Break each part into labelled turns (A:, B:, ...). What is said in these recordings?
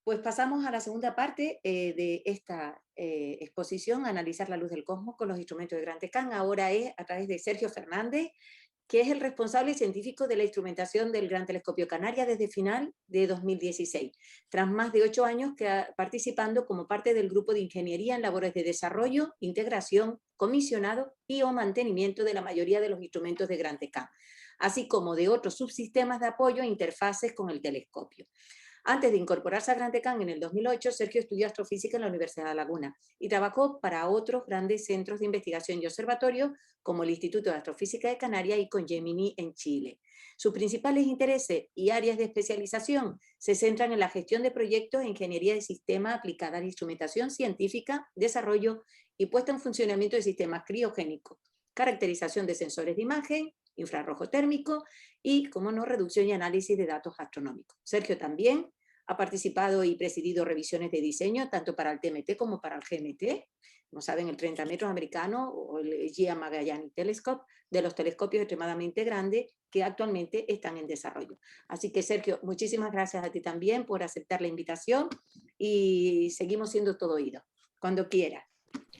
A: Pues pasamos a la segunda parte de esta exposición, Analizar la luz del cosmos con los instrumentos de Gran Tecán. Ahora es a través de Sergio Fernández, que es el responsable científico de la instrumentación del Gran Telescopio Canarias desde final de 2016, tras más de 8 años participando como parte del grupo de ingeniería en labores de desarrollo, integración, comisionado y o mantenimiento de la mayoría de los instrumentos de Gran Tecán, así como de otros subsistemas de apoyo e interfaces con el telescopio. Antes de incorporarse a Gran Tecán en el 2008, Sergio estudió astrofísica en la Universidad de La Laguna y trabajó para otros grandes centros de investigación y observatorios como el Instituto de Astrofísica de Canarias y Congemini en Chile. Sus principales intereses y áreas de especialización se centran en la gestión de proyectos e ingeniería de sistemas aplicada a la instrumentación científica, desarrollo y puesta en funcionamiento de sistemas criogénicos, caracterización de sensores de imagen, infrarrojo térmico y, como no, reducción y análisis de datos astronómicos. Sergio también ha participado y presidido revisiones de diseño tanto para el TMT como para el GMT, como saben, el 30 metros americano o el GEA Magallanes Telescope, de los telescopios extremadamente grandes que actualmente están en desarrollo. Así que, Sergio, muchísimas gracias a ti también por aceptar la invitación y seguimos siendo todo oídos. Cuando quieras.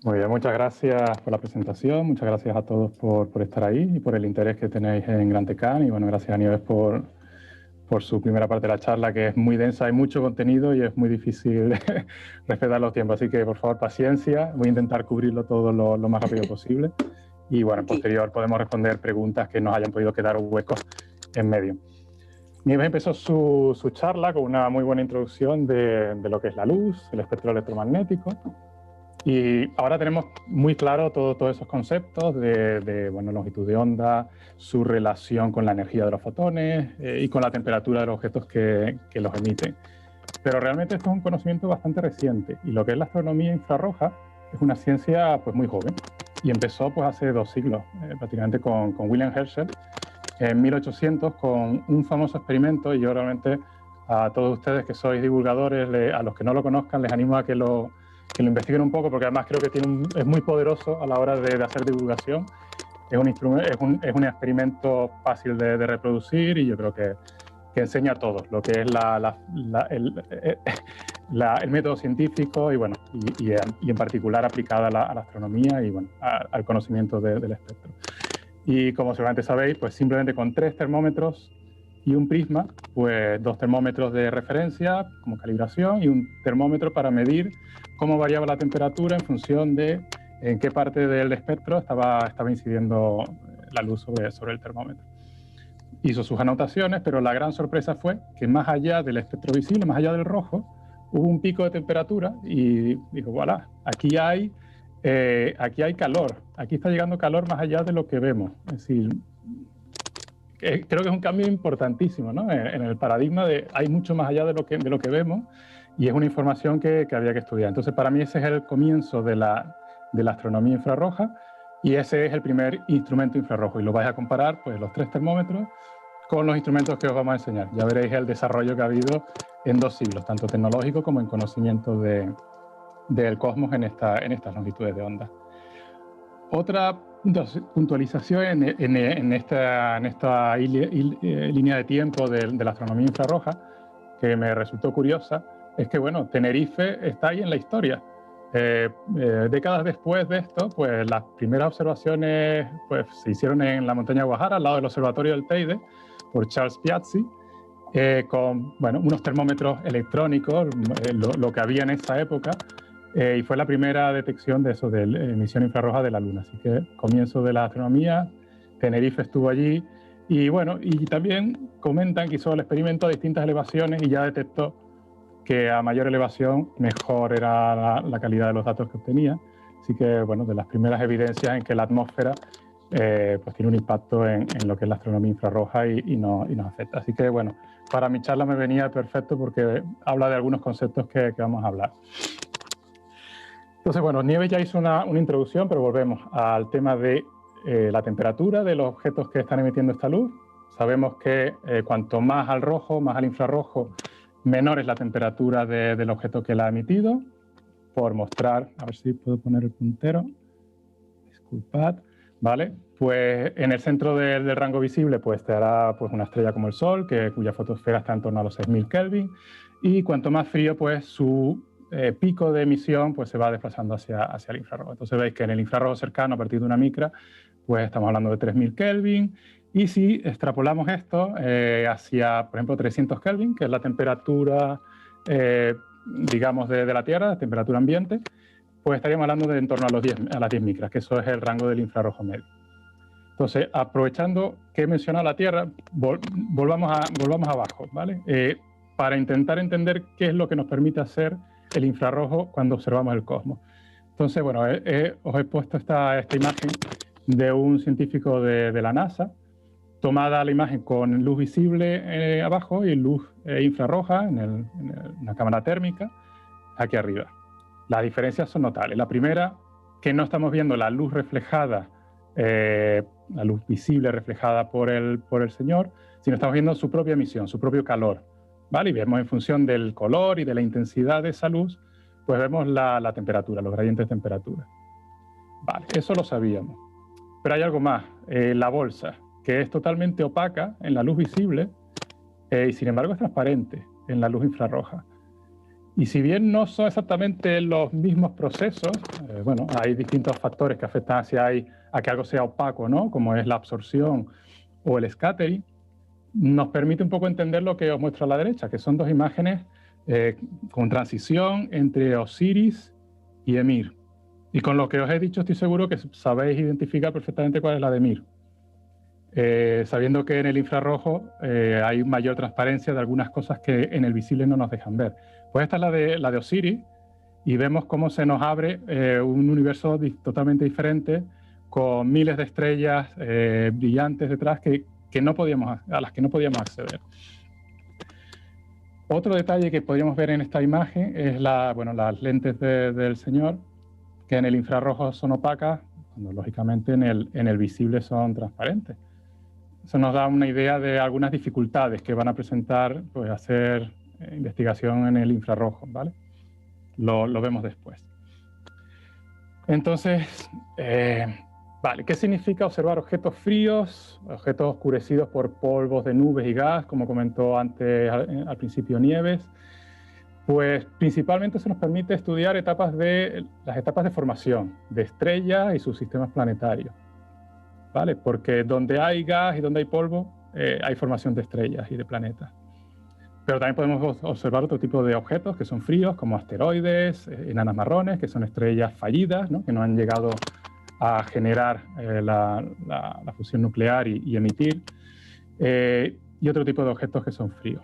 B: Muy bien, muchas gracias por la presentación, muchas gracias a todos por estar ahí y por el interés que tenéis en Gran Tecán, y bueno, gracias a Nieves por su primera parte de la charla, que es muy densa, hay mucho contenido y es muy difícil respetar los tiempos, así que por favor paciencia, voy a intentar cubrirlo todo lo más rápido posible y bueno, en posterior podemos responder preguntas que nos hayan podido quedar huecos en medio. Nieves empezó su charla con una muy buena introducción de lo que es la luz, el espectro electromagnético. Y ahora tenemos muy claro todos esos conceptos de bueno, longitud de onda, su relación con la energía de los fotones y con la temperatura de los objetos que los emiten. Pero realmente esto es un conocimiento bastante reciente y lo que es la astronomía infrarroja es una ciencia pues, muy joven y empezó pues, hace 2 siglos, prácticamente con William Herschel en 1800 con un famoso experimento, y yo realmente a todos ustedes que sois divulgadores, a los que no lo conozcan, les animo a que lo investiguen un poco, porque además creo que es muy poderoso a la hora de hacer divulgación. Es un experimento fácil de reproducir y yo creo que enseña a todos lo que es el método científico y, bueno, y en particular aplicada a la astronomía y bueno, al conocimiento del espectro. Y como seguramente sabéis, pues simplemente con 3 termómetros y un prisma, pues 2 termómetros de referencia como calibración y un termómetro para medir cómo variaba la temperatura en función de en qué parte del espectro estaba incidiendo la luz sobre el termómetro. Hizo sus anotaciones, pero la gran sorpresa fue que más allá del espectro visible, más allá del rojo, hubo un pico de temperatura y dijo, voilà, aquí hay calor, aquí está llegando calor más allá de lo que vemos. Es decir, creo que es un cambio importantísimo, ¿no? En el paradigma de hay mucho más allá de lo que vemos y es una información que había que estudiar. Entonces, para mí ese es el comienzo de la astronomía infrarroja y ese es el primer instrumento infrarrojo. Y lo vais a comparar, pues, los 3 termómetros con los instrumentos que os vamos a enseñar. Ya veréis el desarrollo que ha habido en 2 siglos, tanto tecnológico como en conocimiento del cosmos en estas longitudes de onda. Otra puntualización en esta línea de tiempo de la astronomía infrarroja que me resultó curiosa es que, bueno, Tenerife está ahí en la historia. Décadas después de esto, pues las primeras observaciones pues, se hicieron en la montaña Guajara, al lado del observatorio del Teide, por Charles Piazzi, con bueno, unos termómetros electrónicos, lo que había en esa época, y fue la primera detección de eso, de emisión infrarroja de la Luna. Así que comienzo de la astronomía, Tenerife estuvo allí, y bueno, y también comentan que hizo el experimento a distintas elevaciones y ya detectó que a mayor elevación mejor era la calidad de los datos que obtenía. Así que, bueno, de las primeras evidencias en que la atmósfera pues tiene un impacto en lo que es la astronomía infrarroja y nos afecta. Así que, bueno, para mi charla me venía perfecto porque habla de algunos conceptos que vamos a hablar. Entonces, bueno, Nieves ya hizo una introducción, pero volvemos al tema de la temperatura de los objetos que están emitiendo esta luz. Sabemos que cuanto más al rojo, más al infrarrojo, menor es la temperatura del objeto que la ha emitido. Por mostrar, a ver si puedo poner el puntero, disculpad, ¿vale? Pues en el centro del rango visible pues estará pues, una estrella como el Sol, cuya fotosfera está en torno a los 6000 Kelvin, y cuanto más frío, pues su pico de emisión pues, se va desplazando hacia el infrarrojo. Entonces veis que en el infrarrojo cercano, a partir de una micra, pues estamos hablando de 3000 Kelvin, y si extrapolamos esto hacia, por ejemplo, 300 Kelvin, que es la temperatura digamos, de la Tierra, la temperatura ambiente, pues estaríamos hablando de en torno a las 10 micras, que eso es el rango del infrarrojo medio. Entonces, aprovechando que he mencionado la Tierra, volvamos abajo, ¿vale? Para intentar entender qué es lo que nos permite hacer el infrarrojo cuando observamos el cosmos. Entonces, bueno, os he puesto esta imagen de un científico de la NASA, tomada la imagen con luz visible abajo y luz infrarroja en una cámara térmica aquí arriba. Las diferencias son notables. La primera, que no estamos viendo la luz reflejada, la luz visible reflejada por el Señor, sino estamos viendo su propia emisión, su propio calor, ¿vale? Y vemos en función del color y de la intensidad de esa luz, pues vemos la temperatura, los gradientes de temperatura. Vale, eso lo sabíamos. Pero hay algo más, la bolsa, que es totalmente opaca en la luz visible y sin embargo es transparente en la luz infrarroja. Y si bien no son exactamente los mismos procesos, bueno, hay distintos factores que afectan a que algo sea opaco, ¿no? Como es la absorción o el scattering, nos permite un poco entender lo que os muestro a la derecha, que son dos imágenes con transición entre Osiris y Emir. Y con lo que os he dicho estoy seguro que sabéis identificar perfectamente cuál es la de Emir. Sabiendo que en el infrarrojo hay mayor transparencia de algunas cosas que en el visible no nos dejan ver. Pues esta es la de Osiris y vemos cómo se nos abre un universo totalmente diferente con miles de estrellas brillantes detrás a las que no podíamos acceder. Otro detalle que podríamos ver en esta imagen es las lentes del Señor, que en el infrarrojo son opacas, cuando lógicamente en el visible son transparentes. Eso nos da una idea de algunas dificultades que van a presentar pues, hacer investigación en el infrarrojo, ¿vale? Lo vemos después. Entonces, vale, ¿qué significa observar objetos fríos, objetos oscurecidos por polvos de nubes y gas, como comentó antes al principio Nieves? Pues principalmente se nos permite estudiar las etapas de formación de estrellas y sus sistemas planetarios. ¿Vale? Porque donde hay gas y donde hay polvo, hay formación de estrellas y de planetas. Pero también podemos observar otro tipo de objetos que son fríos, como asteroides, enanas marrones, que son estrellas fallidas, ¿no? Que no han llegado a generar la fusión nuclear y emitir, y otro tipo de objetos que son fríos.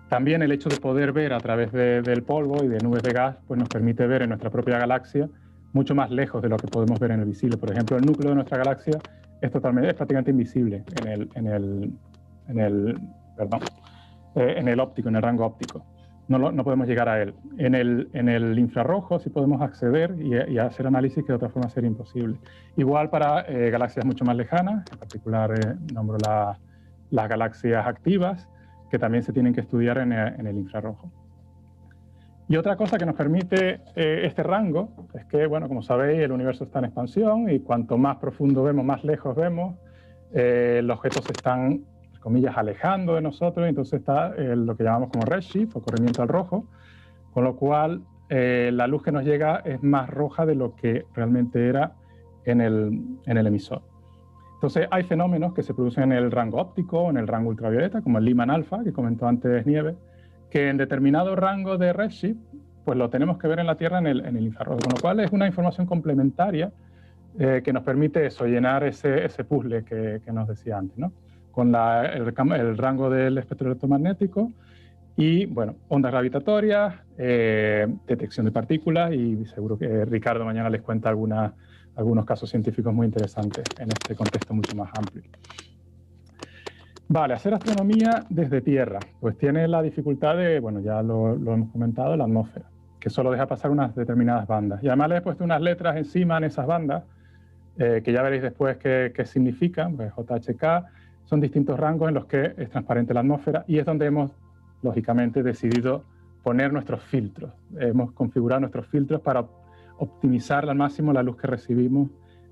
B: También el hecho de poder ver a través del polvo y de nubes de gas, pues nos permite ver en nuestra propia galaxia mucho más lejos de lo que podemos ver en el visible. Por ejemplo, el núcleo de nuestra galaxia es prácticamente invisible en el óptico, en el rango óptico. No podemos llegar a él. En el infrarrojo sí podemos acceder y hacer análisis que de otra forma sería imposible. Igual para galaxias mucho más lejanas, en particular nombro las galaxias activas, que también se tienen que estudiar en el infrarrojo. Y otra cosa que nos permite este rango es que, bueno, como sabéis, el universo está en expansión y cuanto más profundo vemos, más lejos vemos, los objetos se están, entre comillas, alejando de nosotros, y entonces está lo que llamamos como redshift o corrimiento al rojo, con lo cual la luz que nos llega es más roja de lo que realmente era en el emisor. Entonces hay fenómenos que se producen en el rango óptico, en el rango ultravioleta, como el Lyman alfa, que comentó antes Nieves, que en determinado rango de redshift, pues lo tenemos que ver en la Tierra en el infrarrojo, con lo cual es una información complementaria que nos permite eso, llenar ese puzzle que nos decía antes, ¿no? Con el rango del espectro electromagnético Y, bueno, ondas gravitatorias, detección de partículas, y seguro que Ricardo mañana les cuenta algunos casos científicos muy interesantes en este contexto mucho más amplio. Vale, hacer astronomía desde tierra, pues tiene la dificultad de, bueno, ya lo hemos comentado, la atmósfera, que solo deja pasar unas determinadas bandas. Y además le he puesto unas letras encima en esas bandas, que ya veréis después qué significan, pues JHK, son distintos rangos en los que es transparente la atmósfera, y es donde hemos, lógicamente, decidido poner nuestros filtros. Hemos configurado nuestros filtros para optimizar al máximo la luz que recibimos,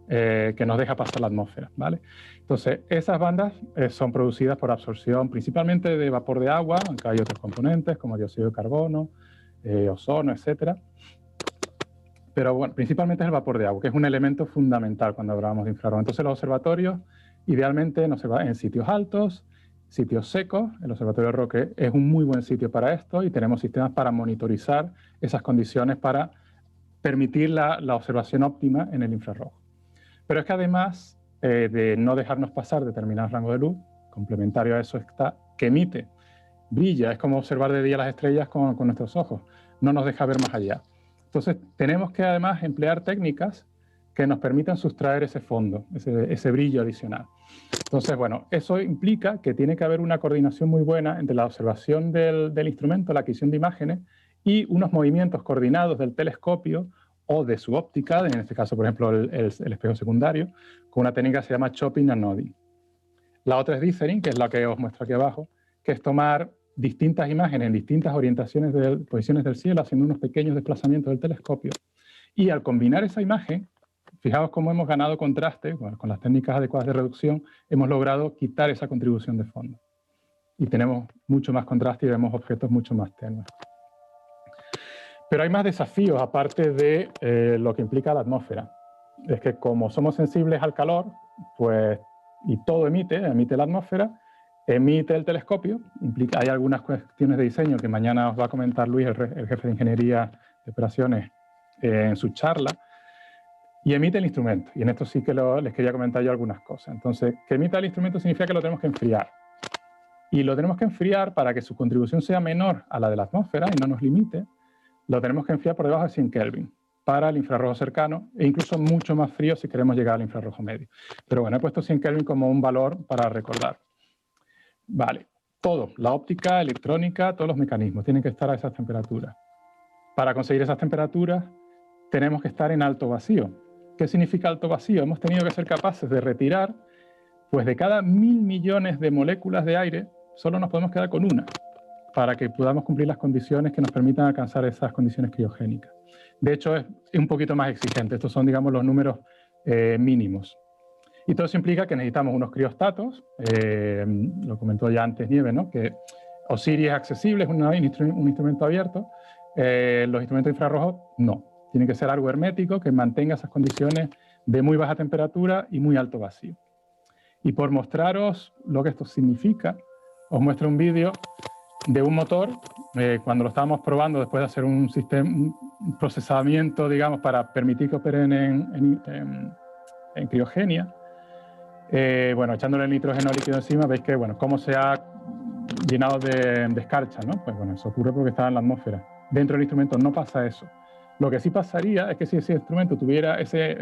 B: que nos deja pasar la atmósfera, ¿vale? Entonces, esas bandas son producidas por absorción principalmente de vapor de agua, aunque hay otros componentes como dióxido de carbono, ozono, etcétera. Pero bueno, principalmente es el vapor de agua, que es un elemento fundamental cuando hablamos de infrarrojo. Entonces, los observatorios, idealmente en sitios altos, sitios secos. El Observatorio Roque es un muy buen sitio para esto, y tenemos sistemas para monitorizar esas condiciones para permitir la observación óptima en el infrarrojo. Pero es que además de no dejarnos pasar determinados rangos de luz, complementario a eso está que emite, brilla, es como observar de día las estrellas con nuestros ojos, no nos deja ver más allá. Entonces tenemos que además emplear técnicas que nos permitan sustraer ese fondo, ese brillo adicional. Entonces, bueno, eso implica que tiene que haber una coordinación muy buena entre la observación del instrumento, la adquisición de imágenes, y unos movimientos coordinados del telescopio o de su óptica, en este caso, por ejemplo, el espejo secundario, con una técnica que se llama chopping and nodding. La otra es dithering, que es la que os muestro aquí abajo, que es tomar distintas imágenes en distintas posiciones del cielo, haciendo unos pequeños desplazamientos del telescopio. Y al combinar esa imagen, fijaos cómo hemos ganado contraste, bueno, con las técnicas adecuadas de reducción, hemos logrado quitar esa contribución de fondo. Y tenemos mucho más contraste y vemos objetos mucho más tenues. Pero hay más desafíos, aparte de lo que implica la atmósfera. Es que como somos sensibles al calor, pues, y todo emite la atmósfera, emite el telescopio, hay algunas cuestiones de diseño que mañana os va a comentar Luis, el jefe de Ingeniería de Operaciones, en su charla, y emite el instrumento. Y en esto sí que les quería comentar yo algunas cosas. Entonces, que emita el instrumento significa que lo tenemos que enfriar. Y lo tenemos que enfriar para que su contribución sea menor a la de la atmósfera y no nos limite. Lo tenemos que enfriar por debajo de 100 Kelvin para el infrarrojo cercano, e incluso mucho más frío si queremos llegar al infrarrojo medio. Pero bueno, he puesto 100 Kelvin como un valor para recordar. Vale, todo, la óptica, electrónica, todos los mecanismos tienen que estar a esas temperaturas. Para conseguir esas temperaturas tenemos que estar en alto vacío. ¿Qué significa alto vacío? Hemos tenido que ser capaces de retirar, pues de cada 1000 millones de moléculas de aire, solo nos podemos quedar con una, para que podamos cumplir las condiciones que nos permitan alcanzar esas condiciones criogénicas. De hecho, es un poquito más exigente. Estos son, digamos, los números mínimos. Y todo eso implica que necesitamos unos criostatos, lo comentó ya antes Nieves, ¿no? Que OSIRIS es accesible, es un instrumento abierto. Los instrumentos infrarrojos, no. Tiene que ser algo hermético que mantenga esas condiciones de muy baja temperatura y muy alto vacío. Y por mostraros lo que esto significa, os muestro un vídeo de un motor, cuando lo estábamos probando después de hacer un procesamiento, digamos, para permitir que operen en criogenia. Bueno, echándole el nitrógeno líquido encima, veis que, bueno, cómo se ha llenado de escarcha, ¿no? Pues bueno, eso ocurre porque está en la atmósfera. Dentro del instrumento no pasa eso. Lo que sí pasaría es que si ese instrumento tuviera, ese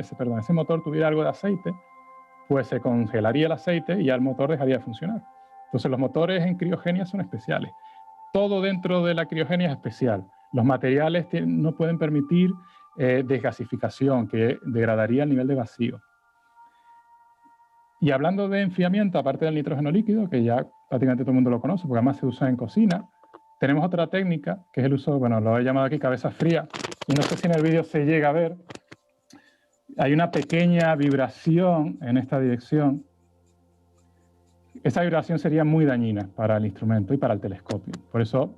B: motor tuviera algo de aceite, pues se congelaría el aceite y ya el motor dejaría de funcionar. Entonces los motores en criogenia son especiales. Todo dentro de la criogenia es especial. Los materiales no pueden permitir desgasificación, que degradaría el nivel de vacío. Y hablando de enfriamiento, aparte del nitrógeno líquido, que ya prácticamente todo el mundo lo conoce, porque además se usa en cocina, tenemos otra técnica, que es el uso, bueno, lo he llamado aquí cabeza fría, y no sé si en el vídeo se llega a ver. Hay una pequeña vibración en esta dirección. Esa vibración sería muy dañina para el instrumento y para el telescopio. Por eso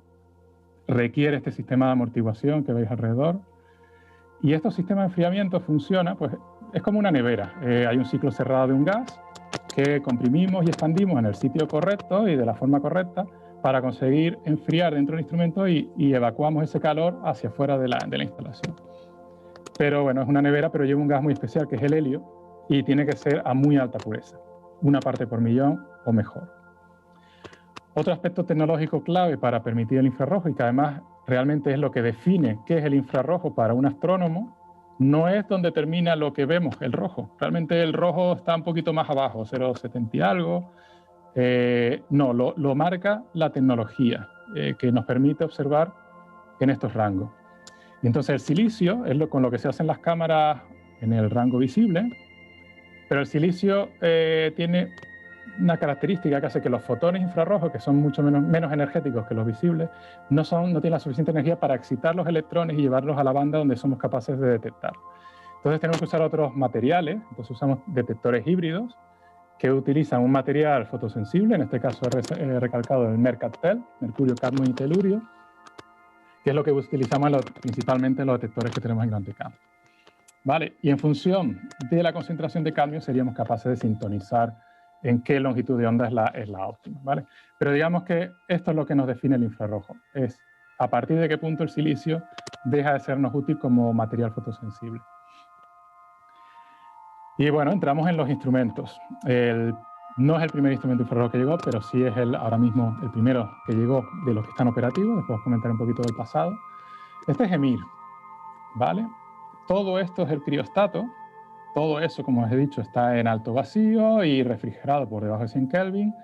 B: requiere este sistema de amortiguación que veis alrededor. Y estos sistemas de enfriamiento funciona, pues es como una nevera. Hay un ciclo cerrado de un gas que comprimimos y expandimos en el sitio correcto y de la forma correcta para conseguir enfriar dentro del instrumento y evacuamos ese calor hacia afuera de la instalación. Pero bueno, es una nevera, pero lleva un gas muy especial que es el helio y tiene que ser a muy alta pureza, 1 parte por millón o mejor. Otro aspecto tecnológico clave para permitir el infrarrojo, y que además realmente es lo que define qué es el infrarrojo para un astrónomo, no es donde termina lo que vemos, el rojo. Realmente el rojo está un poquito más abajo, 0,70 y algo. No, lo marca la tecnología que nos permite observar en estos rangos. Y entonces el silicio es con lo que se hacen las cámaras en el rango visible, pero el silicio tiene una característica que hace que los fotones infrarrojos, que son mucho menos energéticos que los visibles, no tienen la suficiente energía para excitar los electrones y llevarlos a la banda donde somos capaces de detectar. Entonces tenemos que usar otros materiales, entonces usamos detectores híbridos que utilizan un material fotosensible, en este caso he recalcado el mercaptel, mercurio, cadmio y telurio, que es lo que utilizamos principalmente en los detectores que tenemos en Gran Tecamo. ¿Vale? Y en función de la concentración de cadmio seríamos capaces de sintonizar en qué longitud de onda es la óptima, ¿vale? Pero digamos que esto es lo que nos define el infrarrojo, es a partir de qué punto el silicio deja de sernos útil como material fotosensible. Y bueno, entramos en los instrumentos. No es el primer instrumento infrarrojo que llegó, pero sí es ahora mismo el primero que llegó de los que están operativos. Después comentaré un poquito del pasado. Este es EMIR, ¿vale? Todo esto es el criostato. Todo eso, como os he dicho, está en alto vacío y refrigerado por debajo de 100 Kelvin.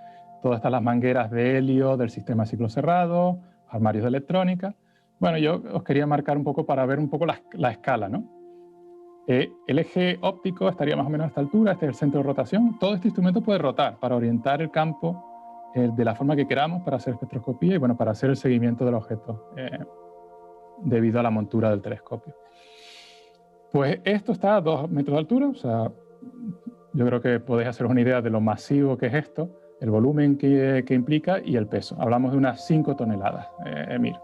B: Todas estas las mangueras de helio del sistema ciclo cerrado, armarios de electrónica. Bueno, yo os quería marcar un poco para ver un poco la escala, ¿no? El eje óptico estaría más o menos a esta altura, este es el centro de rotación. Todo este instrumento puede rotar para orientar el campo de la forma que queramos para hacer espectroscopía y bueno, para hacer el seguimiento del objeto debido a la montura del telescopio. Pues esto está a 2 metros de altura, o sea, yo creo que podéis haceros una idea de lo masivo que es esto, el volumen que implica y el peso. Hablamos de unas 5 toneladas, EMIR.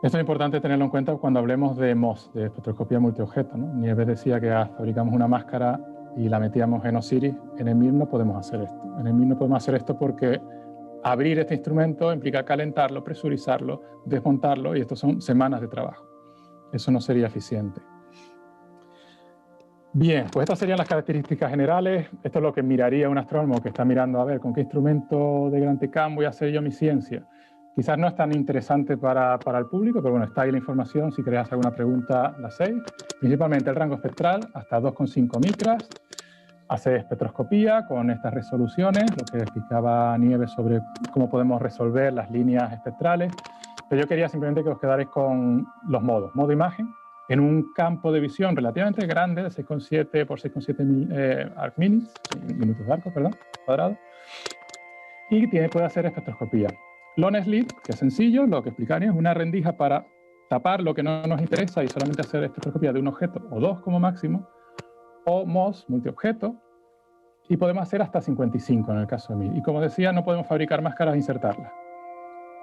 B: Esto es importante tenerlo en cuenta cuando hablemos de MOS, de espectroscopía multiobjeto, ¿no? Nieves decía que fabricamos una máscara y la metíamos en OSIRIS. En EMIR no podemos hacer esto. En EMIR no podemos hacer esto porque abrir este instrumento implica calentarlo, presurizarlo, desmontarlo y esto son semanas de trabajo. Eso no sería eficiente. Bien, pues estas serían las características generales. Esto es lo que miraría un astrónomo que está mirando a ver con qué instrumento de Gran Tecamo voy a hacer yo mi ciencia. Quizás no es tan interesante para el público, pero bueno, está ahí la información. Si queréis hacer alguna pregunta, la hacéis. Principalmente el rango espectral, hasta 2,5 micras. Hace espectroscopía con estas resoluciones, lo que explicaba Nieves sobre cómo podemos resolver las líneas espectrales. Pero yo quería simplemente que os quedarais con los modos. Modo imagen, en un campo de visión relativamente grande, de 6,7 por 6,7 arc minutes, minutos de arco, perdón, cuadrado. Y puede hacer espectroscopía. Lone slit, que es sencillo, lo que explicaría es una rendija para tapar lo que no nos interesa y solamente hacer espectroscopía de un objeto o dos como máximo. O MOS, multiobjeto. Y podemos hacer hasta 55 en el caso de EMIR. Y como decía, no podemos fabricar máscaras e insertarlas.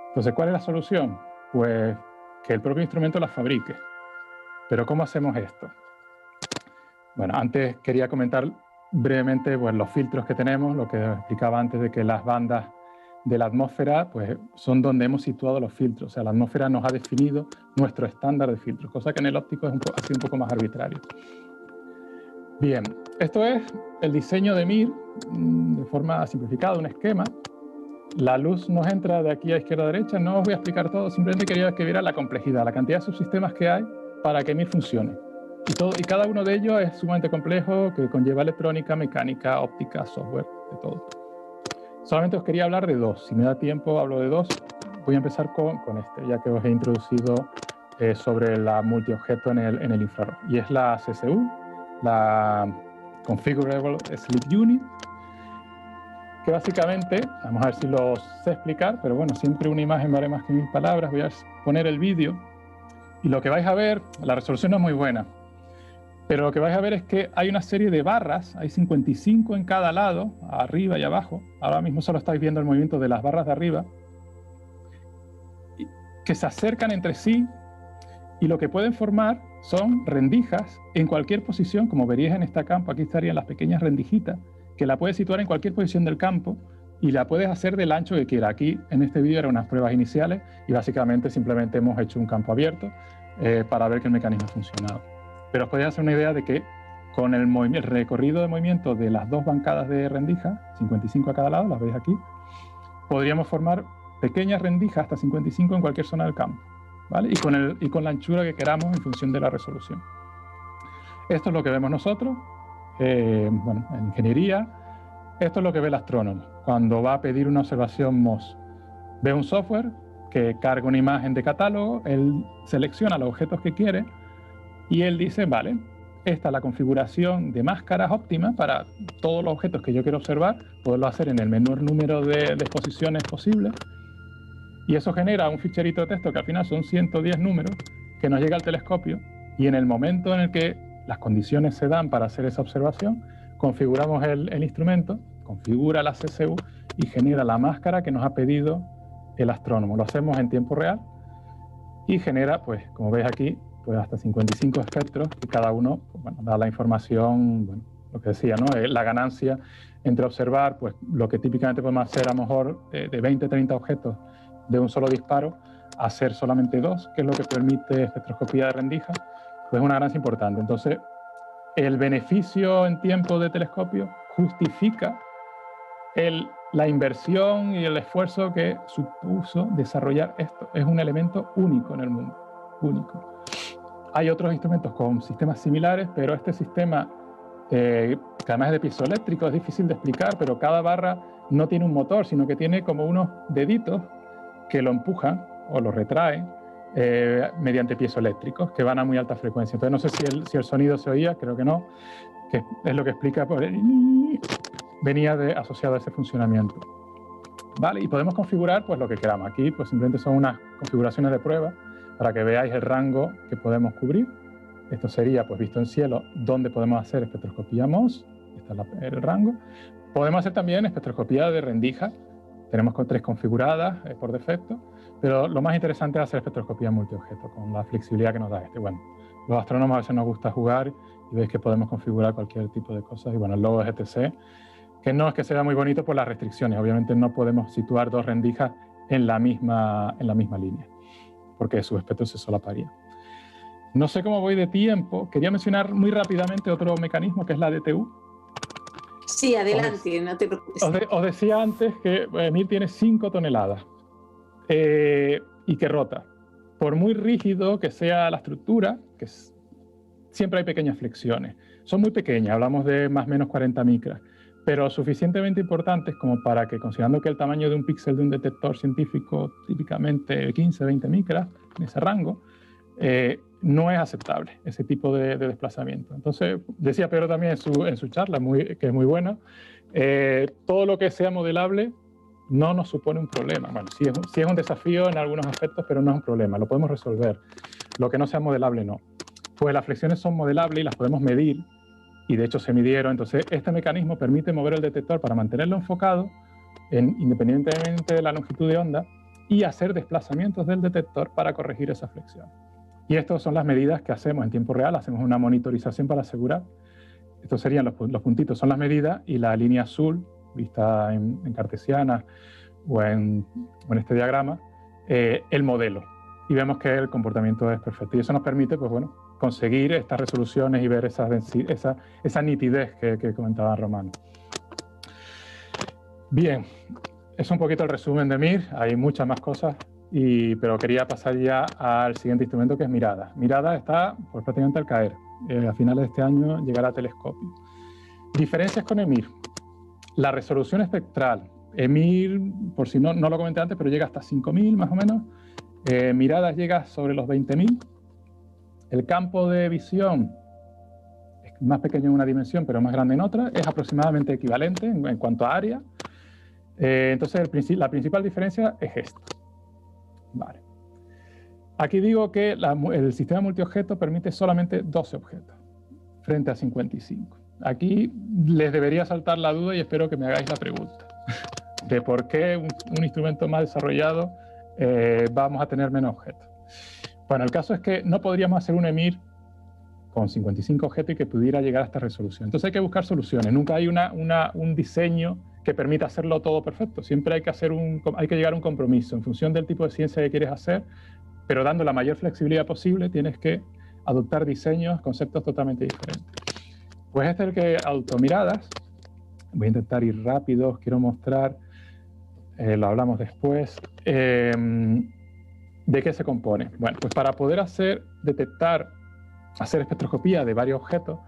B: Entonces, ¿cuál es la solución? Pues que el propio instrumento las fabrique. Pero ¿cómo hacemos esto? Bueno, antes quería comentar brevemente pues, los filtros que tenemos, lo que explicaba antes de que las bandas de la atmósfera pues, son donde hemos situado los filtros. O sea, la atmósfera nos ha definido nuestro estándar de filtros, cosa que en el óptico es así un poco más arbitrario. Bien, esto es el diseño de EMIR de forma simplificada, un esquema. La luz nos entra de aquí a izquierda a derecha, no os voy a explicar todo, simplemente quería que viera la complejidad, la cantidad de subsistemas que hay para que EMIR funcione. Y cada uno de ellos es sumamente complejo, que conlleva electrónica, mecánica, óptica, software, de todo. Solamente os quería hablar de dos, si me da tiempo hablo de dos. Voy a empezar con este, ya que os he introducido sobre la multiobjeto en el infrarrojo. Y es la CSU, la Configurable Slit Unit, que básicamente, vamos a ver si lo sé explicar, pero bueno, siempre una imagen vale más que 1000 palabras. Voy a poner el vídeo y lo que vais a ver, la resolución no es muy buena, pero lo que vais a ver es que hay una serie de barras, hay 55 en cada lado, arriba y abajo. Ahora mismo solo estáis viendo el movimiento de las barras de arriba, que se acercan entre sí y lo que pueden formar son rendijas en cualquier posición, como veríais en este campo. Aquí estarían las pequeñas rendijitas, que la puedes situar en cualquier posición del campo y la puedes hacer del ancho que quiera. Aquí en este vídeo eran unas pruebas iniciales y básicamente simplemente hemos hecho un campo abierto para ver que el mecanismo ha funcionado. Pero os podéis hacer una idea de que con el recorrido de movimiento de las dos bancadas de rendija, 55 a cada lado, las veis aquí, podríamos formar pequeñas rendijas hasta 55 en cualquier zona del campo, ¿vale? Y con la anchura que queramos en función de la resolución. Esto es lo que vemos nosotros, bueno, en ingeniería. Esto es lo que ve el astrónomo cuando va a pedir una observación MOS. Ve un software que carga una imagen de catálogo, él selecciona los objetos que quiere y él dice, vale, esta es la configuración de máscaras óptima para todos los objetos que yo quiero observar, poderlo hacer en el menor número de exposiciones posible. Y eso genera un ficherito de texto que al final son 110 números que nos llega al telescopio, y en el momento en el que las condiciones se dan para hacer esa observación, configuramos el instrumento, configura la CCU y genera la máscara que nos ha pedido el astrónomo. Lo hacemos en tiempo real y genera, pues, como veis aquí, pues hasta 55 espectros, y cada uno, pues, bueno, da la información, bueno, lo que decía, ¿no? La ganancia entre observar, pues, lo que típicamente podemos hacer a lo mejor de 20, 30 objetos de un solo disparo, a hacer solamente 2, que es lo que permite espectroscopía de rendija, pues es una ganancia importante. Entonces, el beneficio en tiempo de telescopio justifica la inversión y el esfuerzo que supuso desarrollar esto. Es un elemento único en el mundo, único. Hay otros instrumentos con sistemas similares, pero este sistema, que además es de piezoeléctrico, es difícil de explicar, pero cada barra no tiene un motor, sino que tiene como unos deditos que lo empujan o lo retraen mediante piezoeléctricos que van a muy alta frecuencia. Entonces no sé si el sonido se oía, creo que no, que es lo que explica por venía asociado a ese funcionamiento. ¿Vale? Y podemos configurar pues lo que queramos. Aquí pues simplemente son unas configuraciones de prueba para que veáis el rango que podemos cubrir. Esto sería, pues visto en cielo, donde podemos hacer espectroscopía MOS. Este es el rango. Podemos hacer también espectroscopía de rendija. Tenemos 3 configuradas por defecto, pero lo más interesante es hacer espectroscopía multiobjeto, con la flexibilidad que nos da este. Bueno, los astrónomos a veces nos gusta jugar y veis que podemos configurar cualquier tipo de cosas. Y bueno, el logo es GTC, que no es que sea muy bonito por las restricciones. Obviamente no podemos situar 2 rendijas en la misma línea, porque su espectro se solaparía. No sé cómo voy de tiempo. Quería mencionar muy rápidamente otro mecanismo, que es la DTU.
A: Sí, adelante, no te preocupes.
B: Os decía antes que EMIR tiene 5 toneladas y que rota. Por muy rígido que sea la estructura, siempre hay pequeñas flexiones. Son muy pequeñas, hablamos de más o menos 40 micras, pero suficientemente importantes como para que, considerando que el tamaño de un píxel de un detector científico típicamente 15, 20 micras, en ese rango, no es aceptable ese tipo de desplazamiento. Entonces, decía Pedro también en su charla, que es muy buena, todo lo que sea modelable no nos supone un problema. Bueno, sí es un desafío en algunos aspectos, pero no es un problema, lo podemos resolver. Lo que no sea modelable, no. Pues las flexiones son modelables y las podemos medir, y de hecho se midieron. Entonces, este mecanismo permite mover el detector para mantenerlo enfocado, independientemente de la longitud de onda, y hacer desplazamientos del detector para corregir esa flexión. Y estas son las medidas que hacemos en tiempo real. Hacemos una monitorización para asegurar. Estos serían los puntitos, son las medidas, y la línea azul, vista en cartesiana o en este diagrama, el modelo. Y vemos que el comportamiento es perfecto. Y eso nos permite, pues bueno, conseguir estas resoluciones y ver esa nitidez que comentaba Romano. Bien, es un poquito el resumen de MIR. Hay muchas más cosas. Pero quería pasar ya al siguiente instrumento, que es Mirada. Mirada está pues, prácticamente al caer. A finales de este año llegará a telescopio. Diferencias con EMIR. La resolución espectral. EMIR, por si no lo comenté antes, pero llega hasta 5.000 más o menos. Mirada llega sobre los 20.000. El campo de visión es más pequeño en una dimensión, pero más grande en otra. Es aproximadamente equivalente en cuanto a área. Entonces, la principal diferencia es esto. Vale. Aquí digo que el sistema multiobjeto permite solamente 12 objetos frente a 55. Aquí les debería saltar la duda y espero que me hagáis la pregunta de por qué un instrumento más desarrollado vamos a tener menos objetos. Bueno, el caso es que no podríamos hacer un EMIR con 55 objetos y que pudiera llegar a esta resolución. Entonces hay que buscar soluciones. Nunca hay un diseño que permita hacerlo todo perfecto. Siempre hay que llegar a un compromiso en función del tipo de ciencia que quieres hacer, pero dando la mayor flexibilidad posible tienes que adoptar diseños, conceptos totalmente diferentes. Pues este es el que automiradas. Voy a intentar ir rápido, os quiero mostrar, lo hablamos después, de qué se compone. Bueno, pues para poder hacer espectroscopía de varios objetos,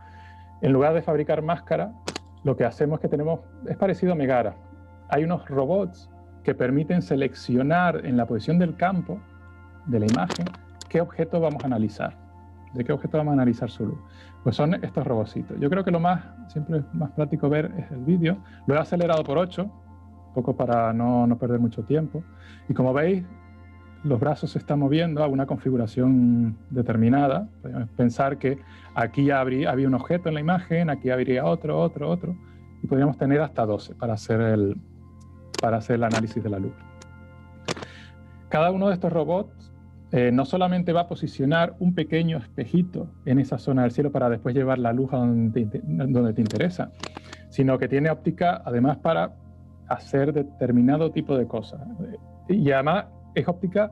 B: en lugar de fabricar máscaras, lo que hacemos es parecido a Megara. Hay unos robots que permiten seleccionar en la posición del campo, de la imagen, qué objeto vamos a analizar, de qué objeto vamos a analizar su luz. Pues son estos robotcitos. Yo creo que siempre es más práctico ver es el vídeo. Lo he acelerado por 8, un poco para no perder mucho tiempo. Y como veis, los brazos se están moviendo a una configuración determinada. Podemos pensar que aquí había un objeto en la imagen, aquí habría otro, y podríamos tener hasta 12 para hacer el análisis de la luz. Cada uno de estos robots no solamente va a posicionar un pequeño espejito en esa zona del cielo para después llevar la luz a donde te interesa, sino que tiene óptica además para hacer determinado tipo de cosas. Y además es óptica,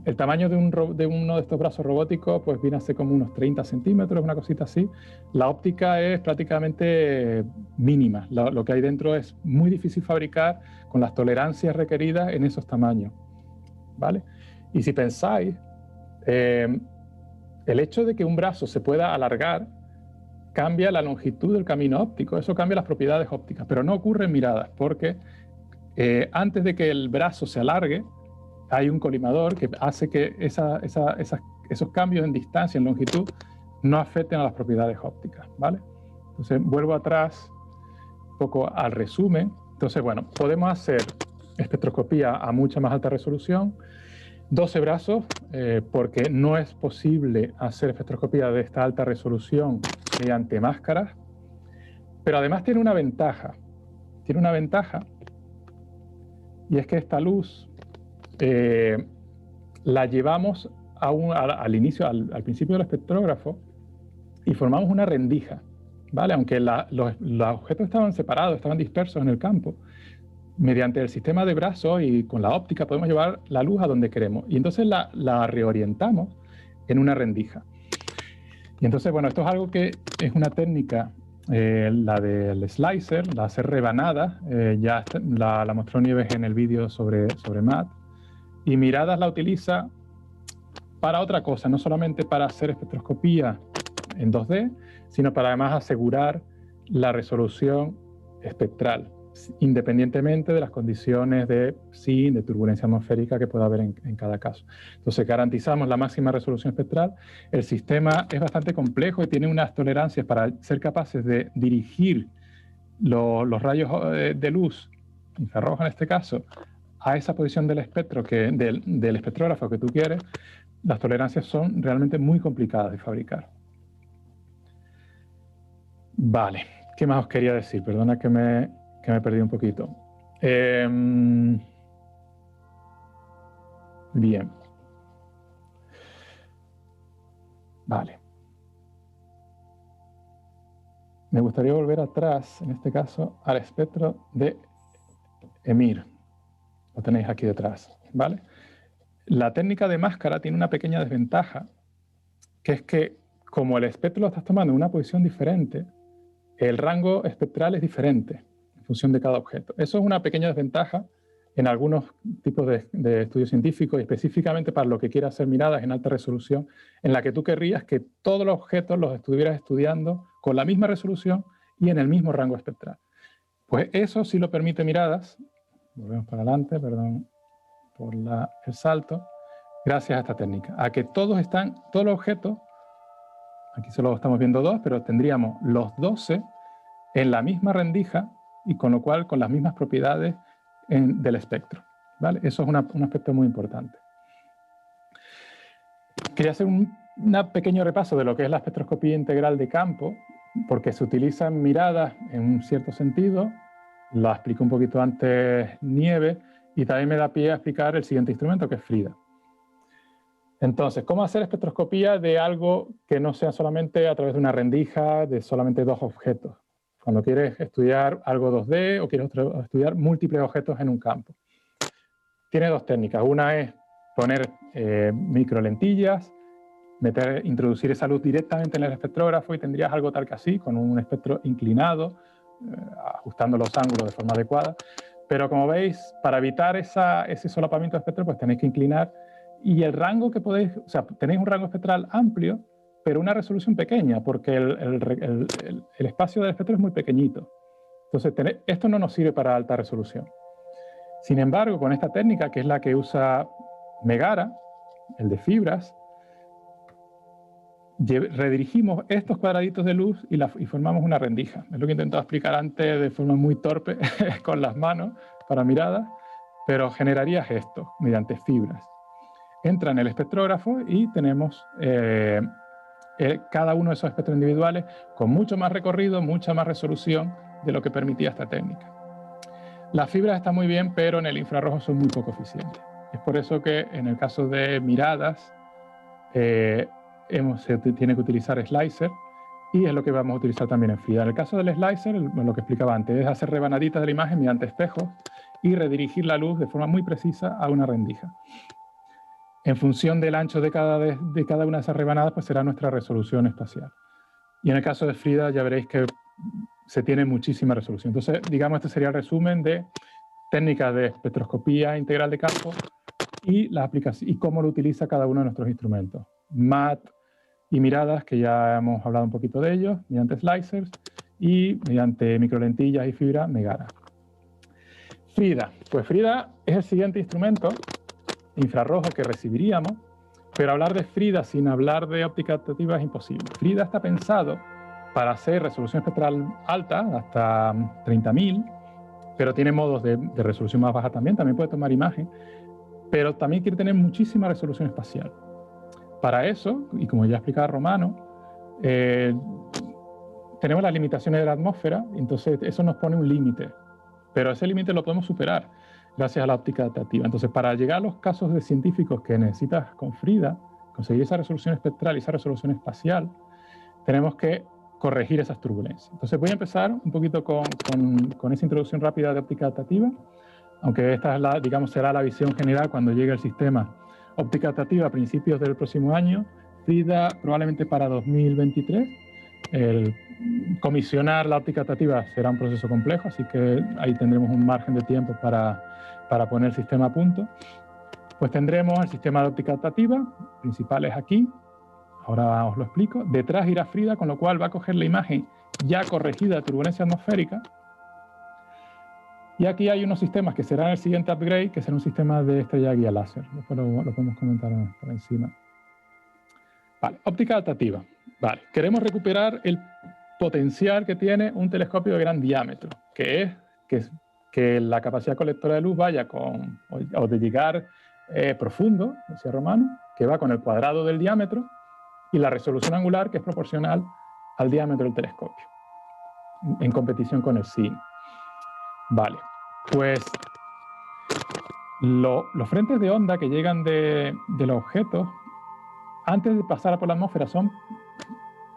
B: el tamaño de uno de estos brazos robóticos pues viene a ser como unos 30 centímetros, una cosita así. La óptica es prácticamente mínima. Lo que hay dentro es muy difícil fabricar con las tolerancias requeridas en esos tamaños, ¿vale? Y si pensáis, el hecho de que un brazo se pueda alargar cambia la longitud del camino óptico, eso cambia las propiedades ópticas, pero no ocurre en miradas, porque antes de que el brazo se alargue, hay un colimador que hace que esos cambios en distancia, en longitud, no afecten a las propiedades ópticas, ¿vale? Entonces, vuelvo atrás un poco al resumen. Entonces, bueno, podemos hacer espectroscopía a mucha más alta resolución, 12 brazos, porque no es posible hacer espectroscopía de esta alta resolución mediante máscaras, pero además tiene una ventaja. Tiene una ventaja, y es que esta luz la llevamos al principio del espectrógrafo y formamos una rendija, ¿vale? Aunque los objetos estaban separados, estaban dispersos en el campo, mediante el sistema de brazos y con la óptica podemos llevar la luz a donde queremos. Y entonces la reorientamos en una rendija. Y entonces, bueno, esto es algo que es una técnica, la del slicer, la hacer rebanada, ya la mostró Nieves en el vídeo sobre MAT. Y Miradas la utiliza para otra cosa, no solamente para hacer espectroscopía en 2D, sino para además asegurar la resolución espectral, independientemente de las condiciones de SIN, de turbulencia atmosférica que pueda haber en cada caso. Entonces garantizamos la máxima resolución espectral. El sistema es bastante complejo y tiene unas tolerancias para ser capaces de dirigir los rayos de luz, infrarrojos en este caso, a esa posición del espectro, del espectrógrafo que tú quieres. Las tolerancias son realmente muy complicadas de fabricar. Vale, ¿qué más os quería decir? Perdona que me perdí un poquito. Bien. Vale. Me gustaría volver atrás, en este caso, al espectro de EMIR. Lo tenéis aquí detrás, ¿vale? La técnica de máscara tiene una pequeña desventaja, que es que como el espectro lo estás tomando en una posición diferente, el rango espectral es diferente en función de cada objeto. Eso es una pequeña desventaja en algunos tipos de estudios científicos, y específicamente para lo que quiera hacer miradas en alta resolución, en la que tú querrías que todos los objetos los estuvieras estudiando con la misma resolución y en el mismo rango espectral. Pues eso sí lo permite Miradas. Volvemos para adelante, perdón por el salto. Gracias a esta técnica, a que todos los objetos, aquí solo estamos viendo 2, pero tendríamos los 12 en la misma rendija y con lo cual con las mismas propiedades del espectro, ¿vale? Eso es un aspecto muy importante. Quería hacer un pequeño repaso de lo que es la espectroscopía integral de campo, porque se utilizan miradas en un cierto sentido. La explicó un poquito antes Nieves, y también me da pie a explicar el siguiente instrumento, que es FRIDA. Entonces, ¿cómo hacer espectroscopía de algo que no sea solamente a través de una rendija de solamente 2 objetos? Cuando quieres estudiar algo 2D o quieres estudiar múltiples objetos en un campo. Tiene 2 técnicas. Una es poner microlentillas introducir esa luz directamente en el espectrógrafo y tendrías algo tal que así, con un espectro inclinado, ajustando los ángulos de forma adecuada. Pero como veis, para evitar ese solapamiento de espectro, pues tenéis que inclinar, y el rango que podéis, o sea, tenéis un rango espectral amplio, pero una resolución pequeña, porque el espacio del espectro es muy pequeñito. Entonces, esto no nos sirve para alta resolución. Sin embargo, con esta técnica, que es la que usa Megara, el de fibras, redirigimos estos cuadraditos de luz y formamos una rendija. Es lo que he intentado explicar antes de forma muy torpe con las manos para miradas, pero generarías esto mediante fibras. Entra en el espectrógrafo y tenemos cada uno de esos espectros individuales con mucho más recorrido, mucha más resolución de lo que permitía esta técnica. Las fibras están muy bien, pero en el infrarrojo son muy poco eficientes. Es por eso que en el caso de miradas se tiene que utilizar slicer, y es lo que vamos a utilizar también en Frida. En el caso del slicer, lo que explicaba antes, es hacer rebanaditas de la imagen mediante espejos y redirigir la luz de forma muy precisa a una rendija. En función del ancho de cada una de esas rebanadas, pues será nuestra resolución espacial. Y en el caso de Frida ya veréis que se tiene muchísima resolución. Entonces, digamos, este sería el resumen de técnicas de espectroscopía integral de campo y las aplicaciones y cómo lo utiliza cada uno de nuestros instrumentos. MAT y miradas, que ya hemos hablado un poquito de ellos, mediante slicers, y mediante microlentillas y fibra, Megara. Frida. Pues Frida es el siguiente instrumento infrarrojo que recibiríamos, pero hablar de Frida sin hablar de óptica adaptativa es imposible. Frida está pensado para hacer resolución espectral alta, hasta 30.000, pero tiene modos de resolución más baja también puede tomar imagen, pero también quiere tener muchísima resolución espacial. Para eso, y como ya explicaba Romano, tenemos las limitaciones de la atmósfera, entonces eso nos pone un límite, pero ese límite lo podemos superar gracias a la óptica adaptativa. Entonces, para llegar a los casos de científicos que necesitas con Frida, conseguir esa resolución espectral y esa resolución espacial, tenemos que corregir esas turbulencias. Entonces, voy a empezar un poquito con esa introducción rápida de óptica adaptativa, aunque esta es digamos, será la visión general cuando llegue el sistema óptica adaptativa a principios del próximo año. Frida probablemente para 2023. El comisionar la óptica adaptativa será un proceso complejo, así que ahí tendremos un margen de tiempo para poner el sistema a punto. Pues tendremos el sistema de óptica adaptativa, principal es aquí, ahora os lo explico. Detrás irá Frida, con lo cual va a coger la imagen ya corregida de turbulencia atmosférica. Y aquí hay unos sistemas que serán el siguiente upgrade, que será un sistema de estrella guía láser. Después lo podemos comentar por encima. Vale, óptica adaptativa. Vale, queremos recuperar el potencial que tiene un telescopio de gran diámetro, que es que la capacidad colectora de luz vaya o de llegar profundo, decía Romano, que va con el cuadrado del diámetro, y la resolución angular, que es proporcional al diámetro del telescopio, en competición con el cine. Vale, pues los frentes de onda que llegan de los objetos, antes de pasar por la atmósfera, son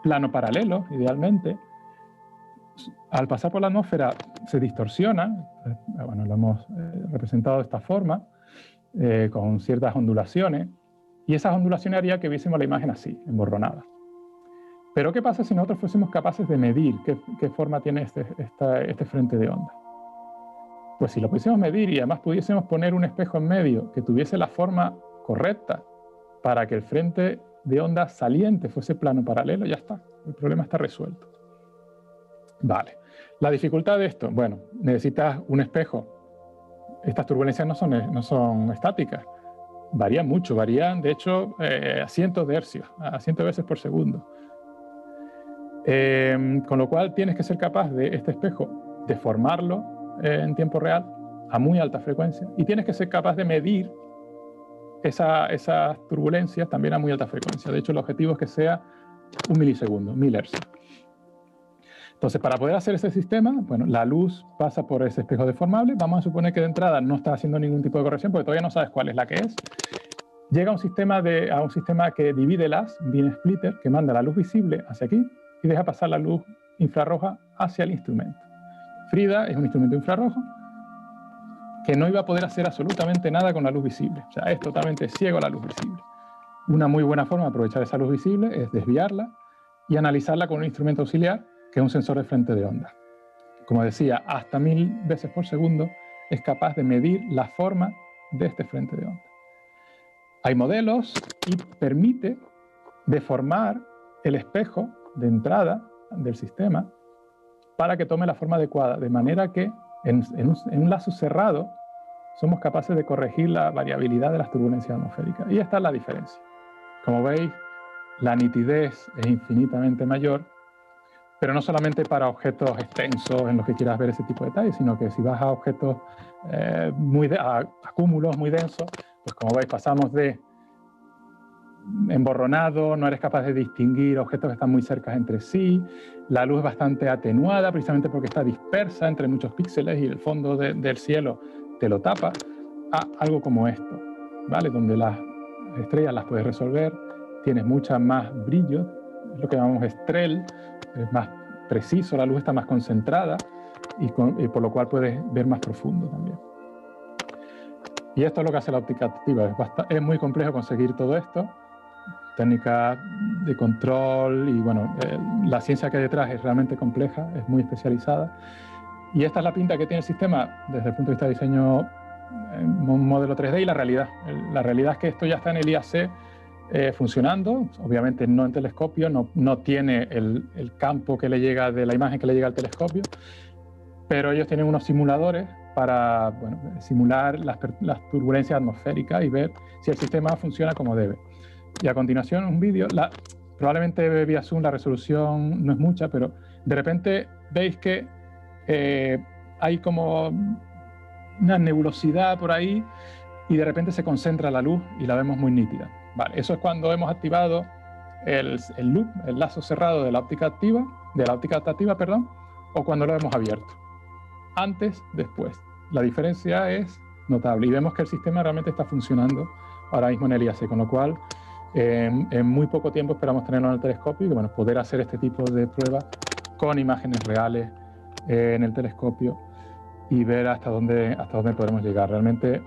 B: plano paralelos, idealmente. Al pasar por la atmósfera se distorsiona, bueno, lo hemos representado de esta forma, con ciertas ondulaciones, y esas ondulaciones harían que viésemos la imagen así, emborronada. Pero ¿qué pasa si nosotros fuésemos capaces de medir qué forma tiene este frente de onda? Pues si lo pudiésemos medir y además pudiésemos poner un espejo en medio que tuviese la forma correcta para que el frente de onda saliente fuese plano paralelo, ya está, el problema está resuelto. Vale, la dificultad de esto, bueno, necesitas un espejo. Estas turbulencias no son estáticas, varían mucho, varían de hecho a cientos de hercios, a cientos de veces por segundo. Con lo cual tienes que ser capaz de este espejo deformarlo en tiempo real a muy alta frecuencia, y tienes que ser capaz de medir esas turbulencias también a muy alta frecuencia. De hecho, el objetivo es que sea 1 milisegundo, 1000 hercios. Entonces, para poder hacer ese sistema, bueno, la luz pasa por ese espejo deformable. Vamos a suponer que de entrada no está haciendo ningún tipo de corrección porque todavía no sabes cuál es la que es. Llega a un sistema que divide las, beam splitter, que manda la luz visible hacia aquí y deja pasar la luz infrarroja hacia el instrumento. Frida es un instrumento infrarrojo que no iba a poder hacer absolutamente nada con la luz visible. O sea, es totalmente ciego a la luz visible. Una muy buena forma de aprovechar esa luz visible es desviarla y analizarla con un instrumento auxiliar, que es un sensor de frente de onda. Como decía, hasta 1000 veces por segundo es capaz de medir la forma de este frente de onda. Hay modelos y permite deformar el espejo de entrada del sistema para que tome la forma adecuada, de manera que en un lazo cerrado somos capaces de corregir la variabilidad de las turbulencias atmosféricas. Y esta es la diferencia. Como veis, la nitidez es infinitamente mayor, pero no solamente para objetos extensos en los que quieras ver ese tipo de detalles, sino que si vas a objetos a cúmulos muy densos, pues como veis pasamos de emborronado, no eres capaz de distinguir objetos que están muy cerca entre sí, la luz es bastante atenuada precisamente porque está dispersa entre muchos píxeles y el fondo del cielo te lo tapa, a algo como esto, ¿vale? Donde las estrellas las puedes resolver, tienes mucha más brillo, es lo que llamamos estrel, es más preciso, la luz está más concentrada y por lo cual puedes ver más profundo también. Y esto es lo que hace la óptica adaptativa, es muy complejo conseguir todo esto, técnicas de control y bueno, la ciencia que hay detrás es realmente compleja, es muy especializada. Y esta es la pinta que tiene el sistema desde el punto de vista de diseño en un modelo 3D y la realidad. La realidad es que esto ya está en el IAC funcionando, obviamente no en telescopio, no tiene el campo que le llega de la imagen que le llega al telescopio, pero ellos tienen unos simuladores para simular las turbulencias atmosféricas y ver si el sistema funciona como debe. Y a continuación un vídeo, probablemente vía Zoom la resolución no es mucha, pero de repente veis que hay como una nebulosidad por ahí y de repente se concentra la luz y la vemos muy nítida. Vale, eso es cuando hemos activado el loop, el lazo cerrado de la óptica adaptativa, perdón, o cuando lo hemos abierto. Antes, después. La diferencia es notable y vemos que el sistema realmente está funcionando ahora mismo en el IAC, con lo cual en muy poco tiempo esperamos tenerlo en el telescopio y bueno, poder hacer este tipo de pruebas con imágenes reales en el telescopio y ver hasta dónde podremos llegar. Realmente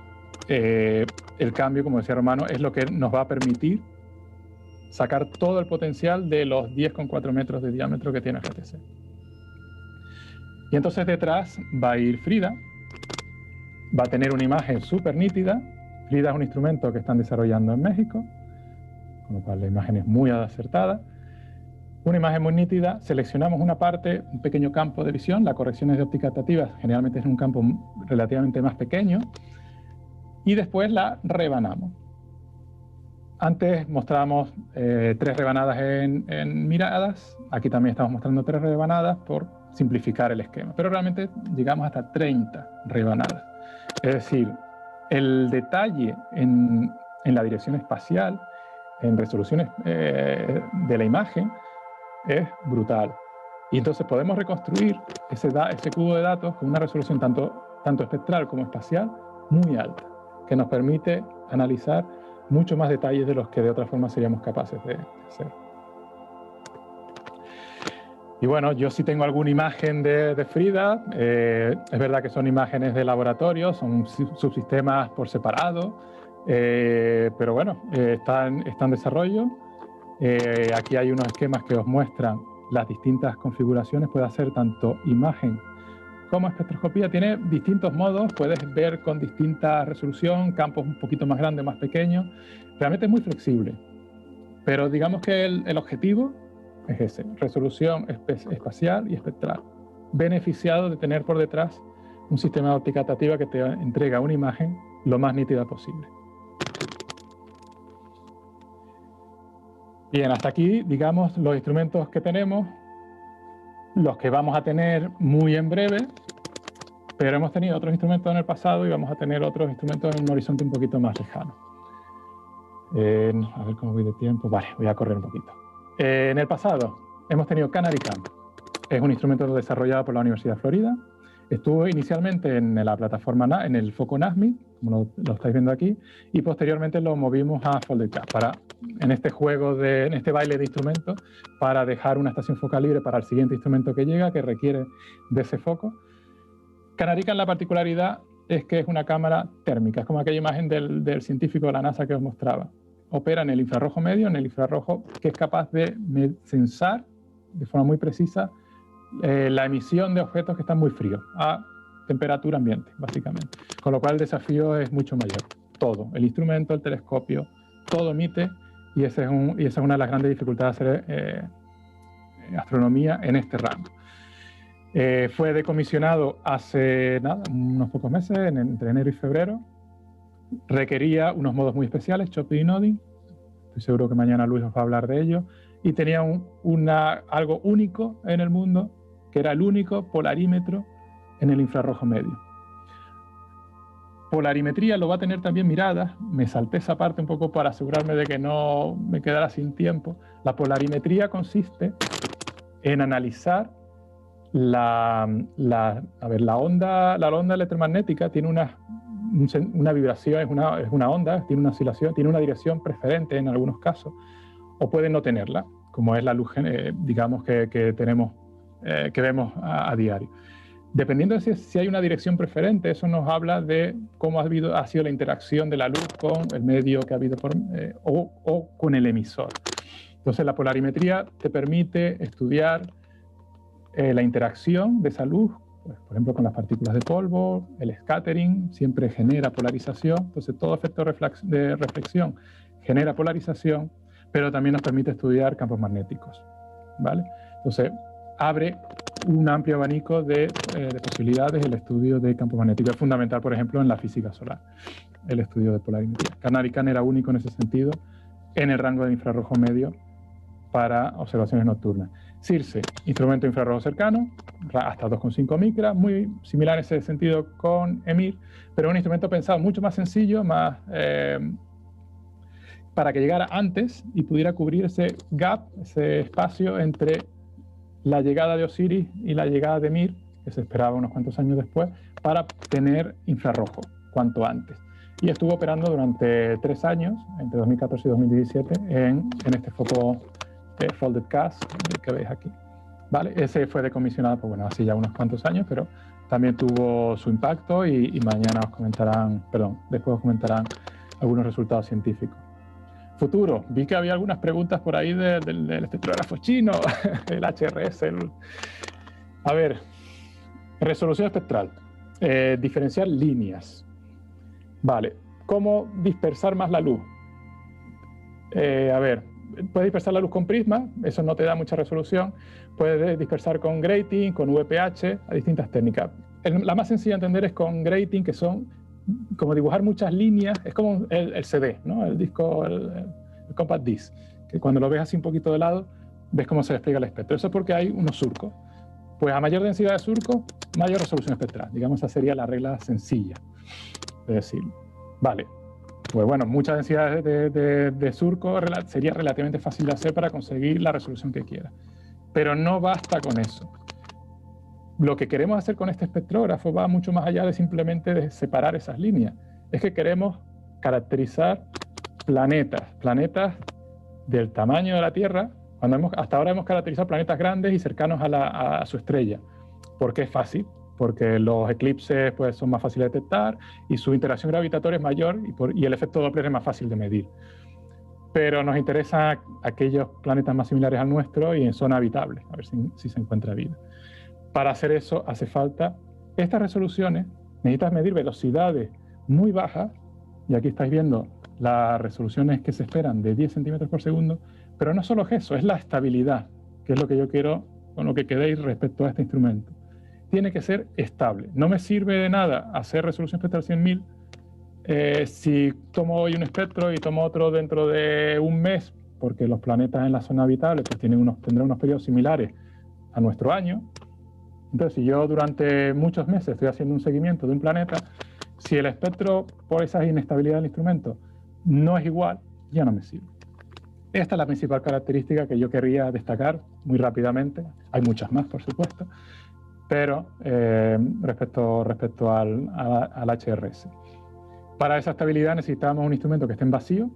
B: el cambio, como decía Romano, es lo que nos va a permitir sacar todo el potencial de los 10,4 metros de diámetro que tiene el GTC. Y entonces detrás va a ir Frida, va a tener una imagen súper nítida. Frida es un instrumento que están desarrollando en México, con lo cual la imagen es muy acertada. Una imagen muy nítida, seleccionamos una parte, un pequeño campo de visión, las correcciones de óptica adaptativa generalmente es un campo relativamente más pequeño, y después la rebanamos. Antes mostrábamos 3 rebanadas en miradas, aquí también estamos mostrando 3 rebanadas por simplificar el esquema, pero realmente llegamos hasta 30 rebanadas. Es decir, el detalle en la dirección espacial, en resoluciones de la imagen, es brutal. Y entonces podemos reconstruir ese cubo de datos con una resolución tanto espectral como espacial muy alta, que nos permite analizar mucho más detalles de los que de otra forma seríamos capaces de hacer. Y bueno, yo sí tengo alguna imagen de Frida. Es verdad que son imágenes de laboratorio, son subsistemas por separado, pero bueno, están en desarrollo. Aquí hay unos esquemas que os muestran las distintas configuraciones. Puede hacer tanto imagen como espectroscopía. Tiene distintos modos, puedes ver con distinta resolución, campos un poquito más grandes, más pequeños. Realmente es muy flexible. Pero digamos que el objetivo es ese, resolución espacial y espectral, beneficiado de tener por detrás un sistema de óptica adaptativa que te entrega una imagen lo más nítida posible. Bien, hasta aquí, digamos, los instrumentos que tenemos, los que vamos a tener muy en breve, pero hemos tenido otros instrumentos en el pasado y vamos a tener otros instrumentos en un horizonte un poquito más lejano. A ver cómo voy de tiempo. Vale, voy a correr un poquito. En el pasado hemos tenido CanaryCam. Es un instrumento desarrollado por la Universidad de Florida. Estuvo inicialmente en la plataforma, en el foco NASMIT, como lo estáis viendo aquí, y posteriormente lo movimos a FoldedCam en este juego, en este baile de instrumentos, para dejar una estación focal libre para el siguiente instrumento que llega, que requiere de ese foco. CanaryCam, la particularidad es que es una cámara térmica, es como aquella imagen del científico de la NASA que os mostraba. opera en el infrarrojo medio, en el infrarrojo que es capaz de sensar de forma muy precisa la emisión de objetos que están muy fríos, a temperatura ambiente, básicamente. Con lo cual el desafío es mucho mayor. Todo, el instrumento, el telescopio, todo emite, y esa es una de las grandes dificultades de hacer astronomía en este rango. Fue decomisionado hace unos pocos meses, entre enero y febrero. Requería unos modos muy especiales, chopping y nodding. Estoy seguro que mañana Luis os va a hablar de ello. Y tenía algo único en el mundo, que era el único polarímetro en el infrarrojo medio. Polarimetría lo va a tener también miradas. Me salté esa parte un poco para asegurarme de que no me quedara sin tiempo. La polarimetría consiste en analizar la onda electromagnética. Tiene una vibración, es una onda, tiene una oscilación, tiene una dirección preferente en algunos casos, o puede no tenerla, como es la luz, digamos, que vemos a diario. Dependiendo de si hay una dirección preferente, eso nos habla de cómo ha sido la interacción de la luz con el medio que ha habido o con el emisor. Entonces, la polarimetría te permite estudiar la interacción de esa luz, pues, por ejemplo, con las partículas de polvo. El scattering siempre genera polarización. Entonces, todo efecto de reflexión genera polarización, pero también nos permite estudiar campos magnéticos, ¿vale? Entonces, abre un amplio abanico de posibilidades el estudio de campos magnéticos. Es fundamental, por ejemplo, en la física solar, el estudio de polarimetría. Canarican era único en ese sentido en el rango de infrarrojo medio para observaciones nocturnas. CIRSE, instrumento infrarrojo cercano, hasta 2,5 micras, muy similar en ese sentido con EMIR, pero un instrumento pensado mucho más sencillo, para que llegara antes y pudiera cubrir ese gap, ese espacio entre la llegada de Osiris y la llegada de Mir, que se esperaba unos cuantos años después, para tener infrarrojo cuanto antes. Y estuvo operando durante 3 años, entre 2014 y 2017, en este foco Folded Cast que veis aquí. ¿Vale? Ese fue decomisionado, pues bueno, hace ya unos cuantos años, pero también tuvo su impacto y mañana después os comentarán algunos resultados científicos. Futuro, vi que había algunas preguntas por ahí del espectrógrafo chino, el HRS. A ver, resolución espectral, diferenciar líneas. Vale, ¿cómo dispersar más la luz? A ver, puedes dispersar la luz con prisma, eso no te da mucha resolución. Puedes dispersar con grating, con VPH, a distintas técnicas. La más sencilla de entender es con grating, que son como dibujar muchas líneas. Es como el CD, ¿no? El disco, el compact disc, que cuando lo ves así un poquito de lado, ves cómo se despliega el espectro. Eso es porque hay unos surcos. Pues a mayor densidad de surcos, mayor resolución espectral. Digamos, esa sería la regla sencilla de decirlo. Vale. Pues bueno, mucha densidad de surco sería relativamente fácil de hacer para conseguir la resolución que quieras. Pero no basta con eso. Lo que queremos hacer con este espectrógrafo va mucho más allá de simplemente de separar esas líneas. Es que queremos caracterizar planetas del tamaño de la Tierra. Hasta ahora hemos caracterizado planetas grandes y cercanos a su estrella. ¿Por qué es fácil? Porque los eclipses, pues, son más fáciles de detectar y su interacción gravitatoria es mayor y el efecto Doppler es más fácil de medir. Pero nos interesan aquellos planetas más similares al nuestro y en zona habitable, a ver si se encuentra vida. Para hacer eso hace falta estas resoluciones. Necesitas medir velocidades muy bajas, y aquí estáis viendo las resoluciones que se esperan de 10 centímetros por segundo, pero no solo es eso, es la estabilidad, que es lo que yo quiero con lo que quedéis respecto a este instrumento. Tiene que ser estable. No me sirve de nada hacer resolución espectral 100.000 si tomo hoy un espectro y tomo otro dentro de un mes, porque los planetas en la zona habitable pues tendrán unos periodos similares a nuestro año. Entonces, si yo durante muchos meses estoy haciendo un seguimiento de un planeta, si el espectro, por esa inestabilidad del instrumento, no es igual, ya no me sirve. Esta es la principal característica que yo querría destacar muy rápidamente. Hay muchas más, por supuesto, pero respecto al HRS. Para esa estabilidad necesitamos un instrumento que esté en vacío,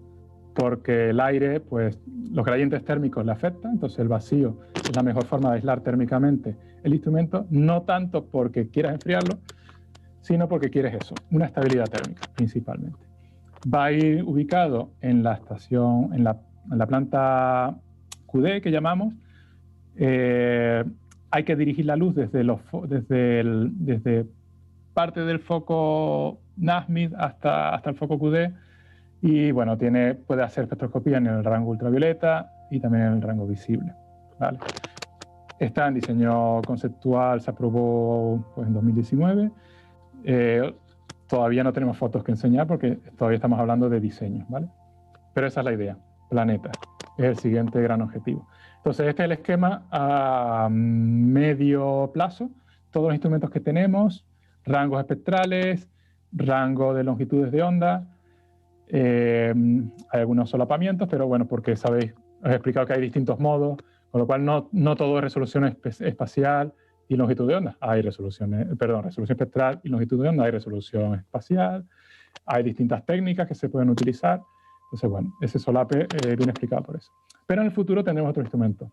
B: porque el aire, pues los gradientes térmicos le afectan, entonces el vacío es la mejor forma de aislar térmicamente el instrumento, no tanto porque quieras enfriarlo, sino porque quieres eso, una estabilidad térmica principalmente. va a ir ubicado en la estación, en la planta QD que llamamos. Hay que dirigir la luz desde parte del foco NASMID hasta el foco QD, y bueno, puede hacer espectroscopía en el rango ultravioleta y también en el rango visible, ¿vale? Está en diseño conceptual, se aprobó pues, en 2019. Todavía no tenemos fotos que enseñar porque todavía estamos hablando de diseño, ¿vale? Pero esa es la idea, planeta, es el siguiente gran objetivo. Entonces, este es el esquema a medio plazo, todos los instrumentos que tenemos, rangos espectrales, rango de longitudes de onda, hay algunos solapamientos, pero bueno, porque sabéis, os he explicado que hay distintos modos, con lo cual no todo es resolución espacial y longitud de onda. Hay resolución espectral y longitud de onda, hay resolución espacial, hay distintas técnicas que se pueden utilizar. Entonces, bueno, ese solape viene explicado por eso. Pero en el futuro tendremos otros instrumentos.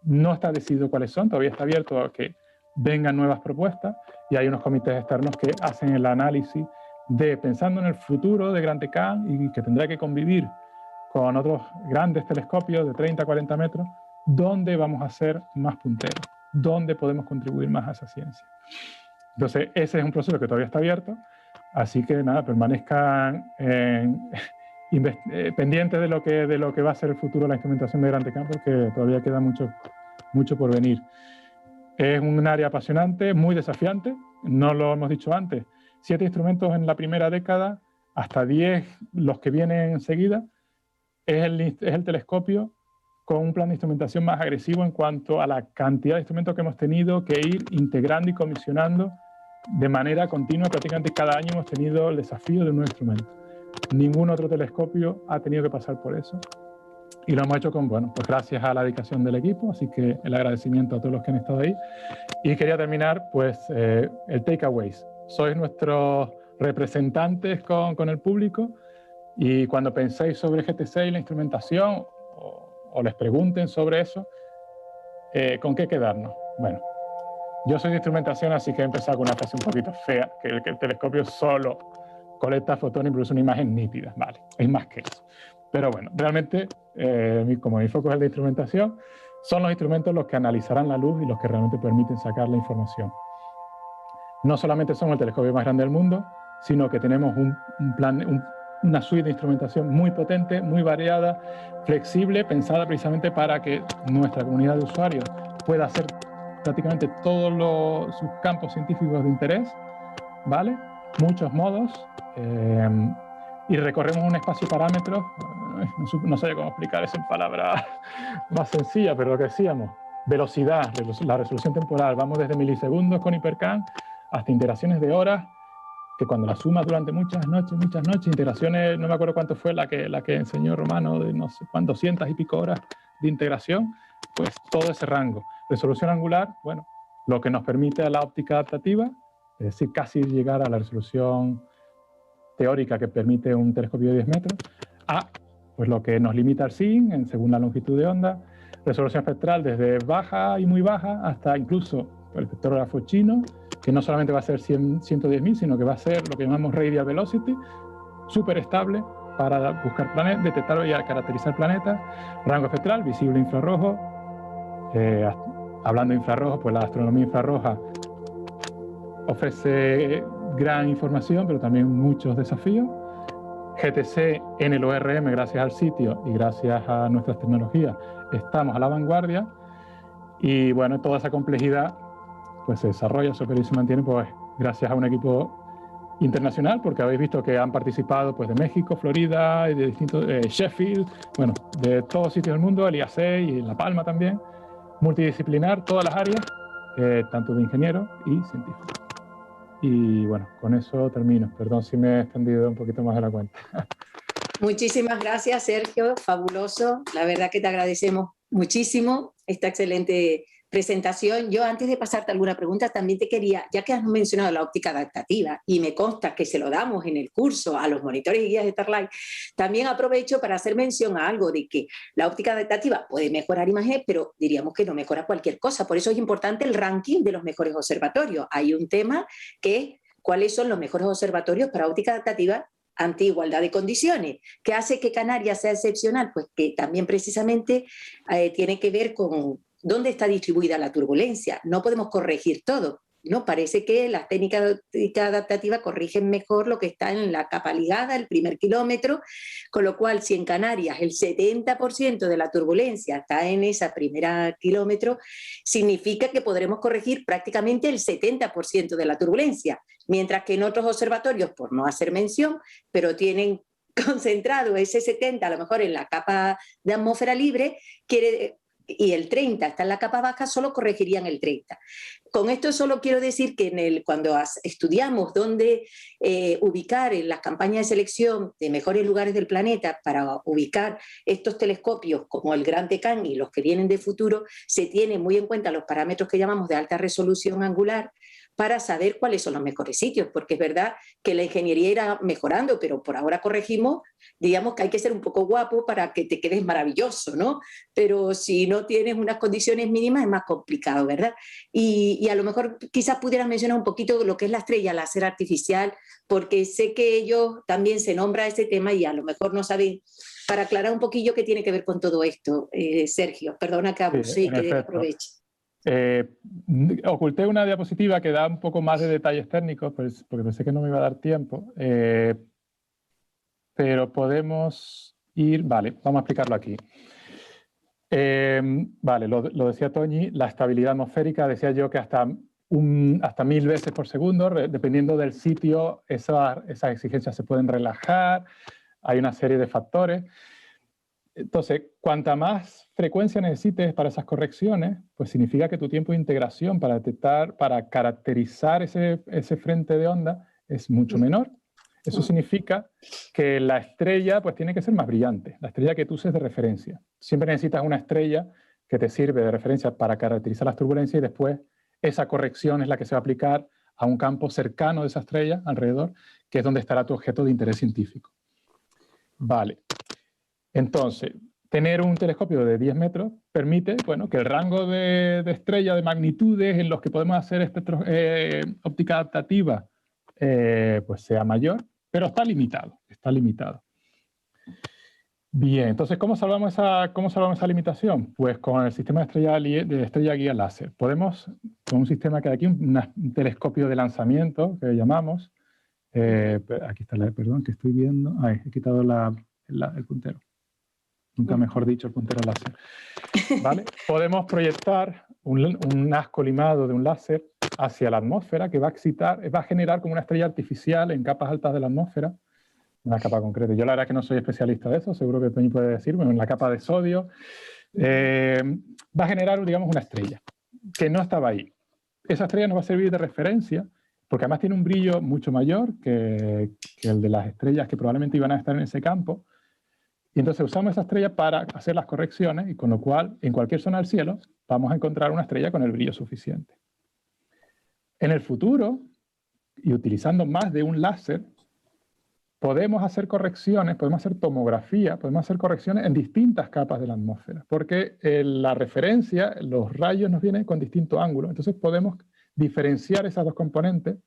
B: No está decidido cuáles son, todavía está abierto a que vengan nuevas propuestas, y hay unos comités externos que hacen el análisis pensando en el futuro de Gran Tecan, y que tendrá que convivir con otros grandes telescopios de 30 a 40 metros, dónde vamos a ser más punteros, dónde podemos contribuir más a esa ciencia. Entonces, ese es un proceso que todavía está abierto, así que nada, permanezcan pendientes de lo que va a ser el futuro de la instrumentación de Gran Tecan, porque todavía queda mucho por venir. Es un área apasionante, muy desafiante, no lo hemos dicho antes, 7 instrumentos en la primera década, hasta 10 los que vienen enseguida. Es el telescopio con un plan de instrumentación más agresivo en cuanto a la cantidad de instrumentos que hemos tenido que ir integrando y comisionando de manera continua. Prácticamente cada año hemos tenido el desafío de un nuevo instrumento. Ningún otro telescopio ha tenido que pasar por eso. Y lo hemos hecho pues gracias a la dedicación del equipo, así que el agradecimiento a todos los que han estado ahí. Y quería terminar, pues, el takeaways. Sois nuestros representantes con el público, y cuando penséis sobre GTC y la instrumentación, o les pregunten sobre eso, ¿con qué quedarnos? Bueno, yo soy de instrumentación, así que he empezado con una frase un poquito fea, que el telescopio solo colecta fotones y produce una imagen nítida. Vale, es más que eso. Pero bueno, realmente, como mi foco es el de instrumentación, son los instrumentos los que analizarán la luz y los que realmente permiten sacar la información. No solamente somos el telescopio más grande del mundo, sino que tenemos una suite de instrumentación muy potente, muy variada, flexible, pensada precisamente para que nuestra comunidad de usuarios pueda hacer prácticamente todos sus campos científicos de interés, ¿vale? Muchos modos, y recorremos un espacio de parámetros, no sé cómo explicar eso en palabras más sencillas, pero lo que decíamos, velocidad, la resolución temporal, vamos desde milisegundos con HyperCam hasta interacciones de horas, que cuando las sumas durante muchas noches, integraciones, no me acuerdo cuánto fue la que enseñó Romano, de no sé cuántas, 200 y pico horas de integración, pues todo ese rango. Resolución angular, bueno, lo que nos permite a la óptica adaptativa, es decir, casi llegar a la resolución teórica que permite un telescopio de 10 metros, pues lo que nos limita al SIN, según la longitud de onda, resolución espectral desde baja y muy baja hasta incluso el espectrógrafo chino, que no solamente va a ser 110.000, sino que va a ser lo que llamamos radial velocity, súper estable para buscar planetas, detectar y caracterizar planetas, rango espectral, visible infrarrojo. Hablando de infrarrojo, pues la astronomía infrarroja ofrece gran información, pero también muchos desafíos. GTC en el ORM, gracias al sitio y gracias a nuestras tecnologías, estamos a la vanguardia, y bueno, toda esa complejidad pues se desarrolla, se opera y se mantiene pues gracias a un equipo internacional, porque habéis visto que han participado pues de México, Florida, y de distintos, Sheffield, bueno, de todos sitios del mundo, el IAC y La Palma también, multidisciplinar, todas las áreas, tanto de ingeniero y científico. Y bueno, con eso termino. Perdón si me he extendido un poquito más de la cuenta.
A: Muchísimas gracias, Sergio, fabuloso. La verdad que te agradecemos muchísimo esta excelente presentación. Yo, antes de pasarte alguna pregunta, también te quería, ya que has mencionado la óptica adaptativa, y me consta que se lo damos en el curso a los monitores y guías de Starlight, también aprovecho para hacer mención a algo de que la óptica adaptativa puede mejorar imagen, pero diríamos que no mejora cualquier cosa. Por eso es importante el ranking de los mejores observatorios. Hay un tema que es cuáles son los mejores observatorios para óptica adaptativa ante igualdad de condiciones. ¿Qué hace que Canarias sea excepcional? Pues que también precisamente tiene que ver con dónde está distribuida la turbulencia. No podemos corregir todo, ¿no? Parece que las técnicas adaptativas corrigen mejor lo que está en la capa ligada, el primer kilómetro, con lo cual si en Canarias el 70% de la turbulencia está en esa primera kilómetro, significa que podremos corregir prácticamente el 70% de la turbulencia, mientras que en otros observatorios, por no hacer mención, pero tienen concentrado ese 70 a lo mejor en la capa de atmósfera libre, y el 30 está en la capa baja, solo corregirían el 30. Con esto solo quiero decir que cuando estudiamos dónde ubicar en las campañas de selección de mejores lugares del planeta para ubicar estos telescopios como el Gran Tecan y los que vienen de futuro, se tienen muy en cuenta los parámetros que llamamos de alta resolución angular para saber cuáles son los mejores sitios, porque es verdad que la ingeniería irá mejorando, pero por ahora corregimos, digamos que hay que ser un poco guapo para que te quedes maravilloso, ¿no? Pero si no tienes unas condiciones mínimas es más complicado, ¿verdad? Y a lo mejor quizás pudieras mencionar un poquito lo que es la estrella láser artificial, porque sé que ellos también se nombra ese tema y a lo mejor no saben, para aclarar un poquillo qué tiene que ver con todo esto, Sergio, perdona que abuse y que aproveche.
B: Oculté una diapositiva que da un poco más de detalles técnicos, pues, porque pensé que no me iba a dar tiempo, pero podemos ir, vale, vamos a explicarlo aquí. Vale, lo decía Toñi, la estabilidad atmosférica, decía yo que hasta 1000 veces por segundo, dependiendo del sitio, esas exigencias se pueden relajar, hay una serie de factores. Entonces, cuanta más frecuencia necesites para esas correcciones, pues significa que tu tiempo de integración para detectar, para caracterizar ese frente de onda es mucho menor. Eso significa que la estrella pues tiene que ser más brillante, la estrella que tú uses de referencia. Siempre necesitas una estrella que te sirve de referencia para caracterizar las turbulencias y después esa corrección es la que se va a aplicar a un campo cercano de esa estrella alrededor, que es donde estará tu objeto de interés científico. Vale. Entonces, tener un telescopio de 10 metros permite, bueno, que el rango de estrella, de magnitudes en los que podemos hacer óptica adaptativa pues sea mayor, pero está limitado, está limitado. Bien, entonces, ¿cómo salvamos esa limitación? Pues con el sistema de estrella guía láser. Podemos, con un sistema que hay aquí, un telescopio de lanzamiento, que llamamos, aquí está, perdón, que estoy viendo, he quitado el puntero. Nunca mejor dicho, el puntero láser. ¿Vale? Podemos proyectar un haz colimado de un láser hacia la atmósfera que va a generar como una estrella artificial en capas altas de la atmósfera, una capa concreta. Yo la verdad que no soy especialista de eso, seguro que Toñi puede decir, bueno, en la capa de sodio, va a generar, digamos, una estrella que no estaba ahí. Esa estrella nos va a servir de referencia porque además tiene un brillo mucho mayor que el de las estrellas que probablemente iban a estar en ese campo. Y entonces usamos esa estrella para hacer las correcciones y con lo cual en cualquier zona del cielo vamos a encontrar una estrella con el brillo suficiente. En el futuro, y utilizando más de un láser, podemos hacer correcciones, podemos hacer tomografía, podemos hacer correcciones en distintas capas de la atmósfera, porque la referencia, los rayos nos vienen con distinto ángulo, entonces podemos diferenciar esas dos componentes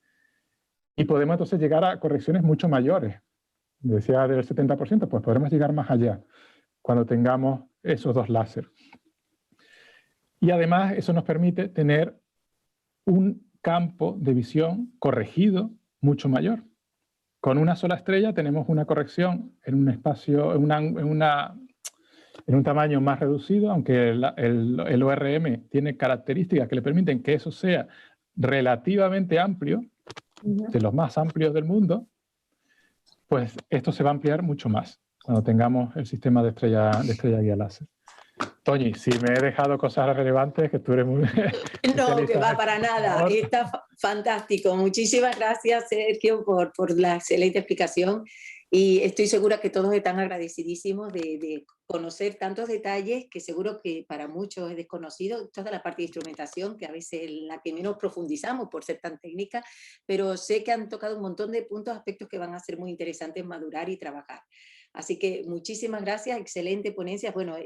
B: y podemos entonces llegar a correcciones mucho mayores. Decía del 70%, pues podremos llegar más allá cuando tengamos esos dos láser. Y además eso nos permite tener un campo de visión corregido mucho mayor. Con una sola estrella tenemos una corrección en un espacio, en un tamaño más reducido, aunque el ORM tiene características que le permiten que eso sea relativamente amplio, de los más amplios del mundo, pues esto se va a ampliar mucho más cuando tengamos el sistema de estrella guía láser. Toñi, si me he dejado cosas relevantes, que tú eres muy...
A: No, que va para nada. Está fantástico. Muchísimas gracias, Sergio, por la excelente explicación. Y estoy segura que todos están agradecidísimos de conocer tantos detalles que seguro que para muchos es desconocido. Toda la parte de instrumentación, que a veces es la que menos profundizamos por ser tan técnica, pero sé que han tocado un montón de puntos, aspectos que van a ser muy interesantes madurar y trabajar. Así que muchísimas gracias, excelente ponencia. Bueno,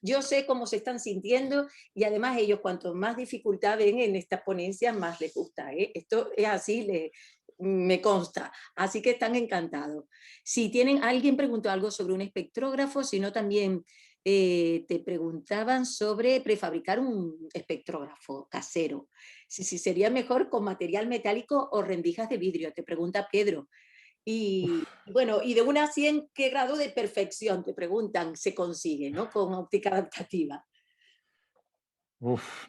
A: yo sé cómo se están sintiendo y además ellos cuanto más dificultad ven en estas ponencias, más les gusta. Esto es así, me consta. Así que están encantados. Si tienen, alguien preguntó algo sobre un espectrógrafo, sino también te preguntaban sobre prefabricar un espectrógrafo casero. Si sería mejor con material metálico o rendijas de vidrio, te pregunta Pedro. Y bueno, y de 1 a 100, ¿qué grado de perfección, te preguntan, se consigue, ¿no? Con óptica adaptativa.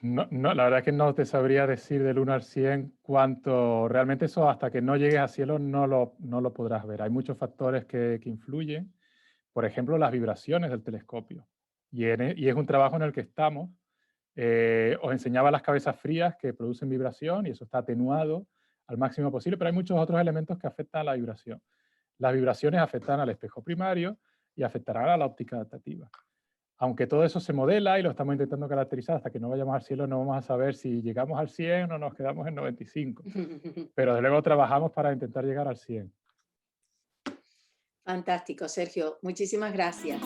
B: La verdad es que no te sabría decir del 1 al 100 cuánto, realmente eso hasta que no llegues a cielo no lo podrás ver. Hay muchos factores que influyen, por ejemplo, las vibraciones del telescopio. Y es un trabajo en el que estamos. Os enseñaba las cabezas frías que producen vibración y eso está atenuado al máximo posible, pero hay muchos otros elementos que afectan a la vibración. Las vibraciones afectan al espejo primario y afectarán a la óptica adaptativa. Aunque todo eso se modela y lo estamos intentando caracterizar, hasta que no vayamos al cielo no vamos a saber si llegamos al 100 o nos quedamos en 95. Pero desde luego trabajamos para intentar llegar al 100.
A: Fantástico, Sergio. Muchísimas gracias.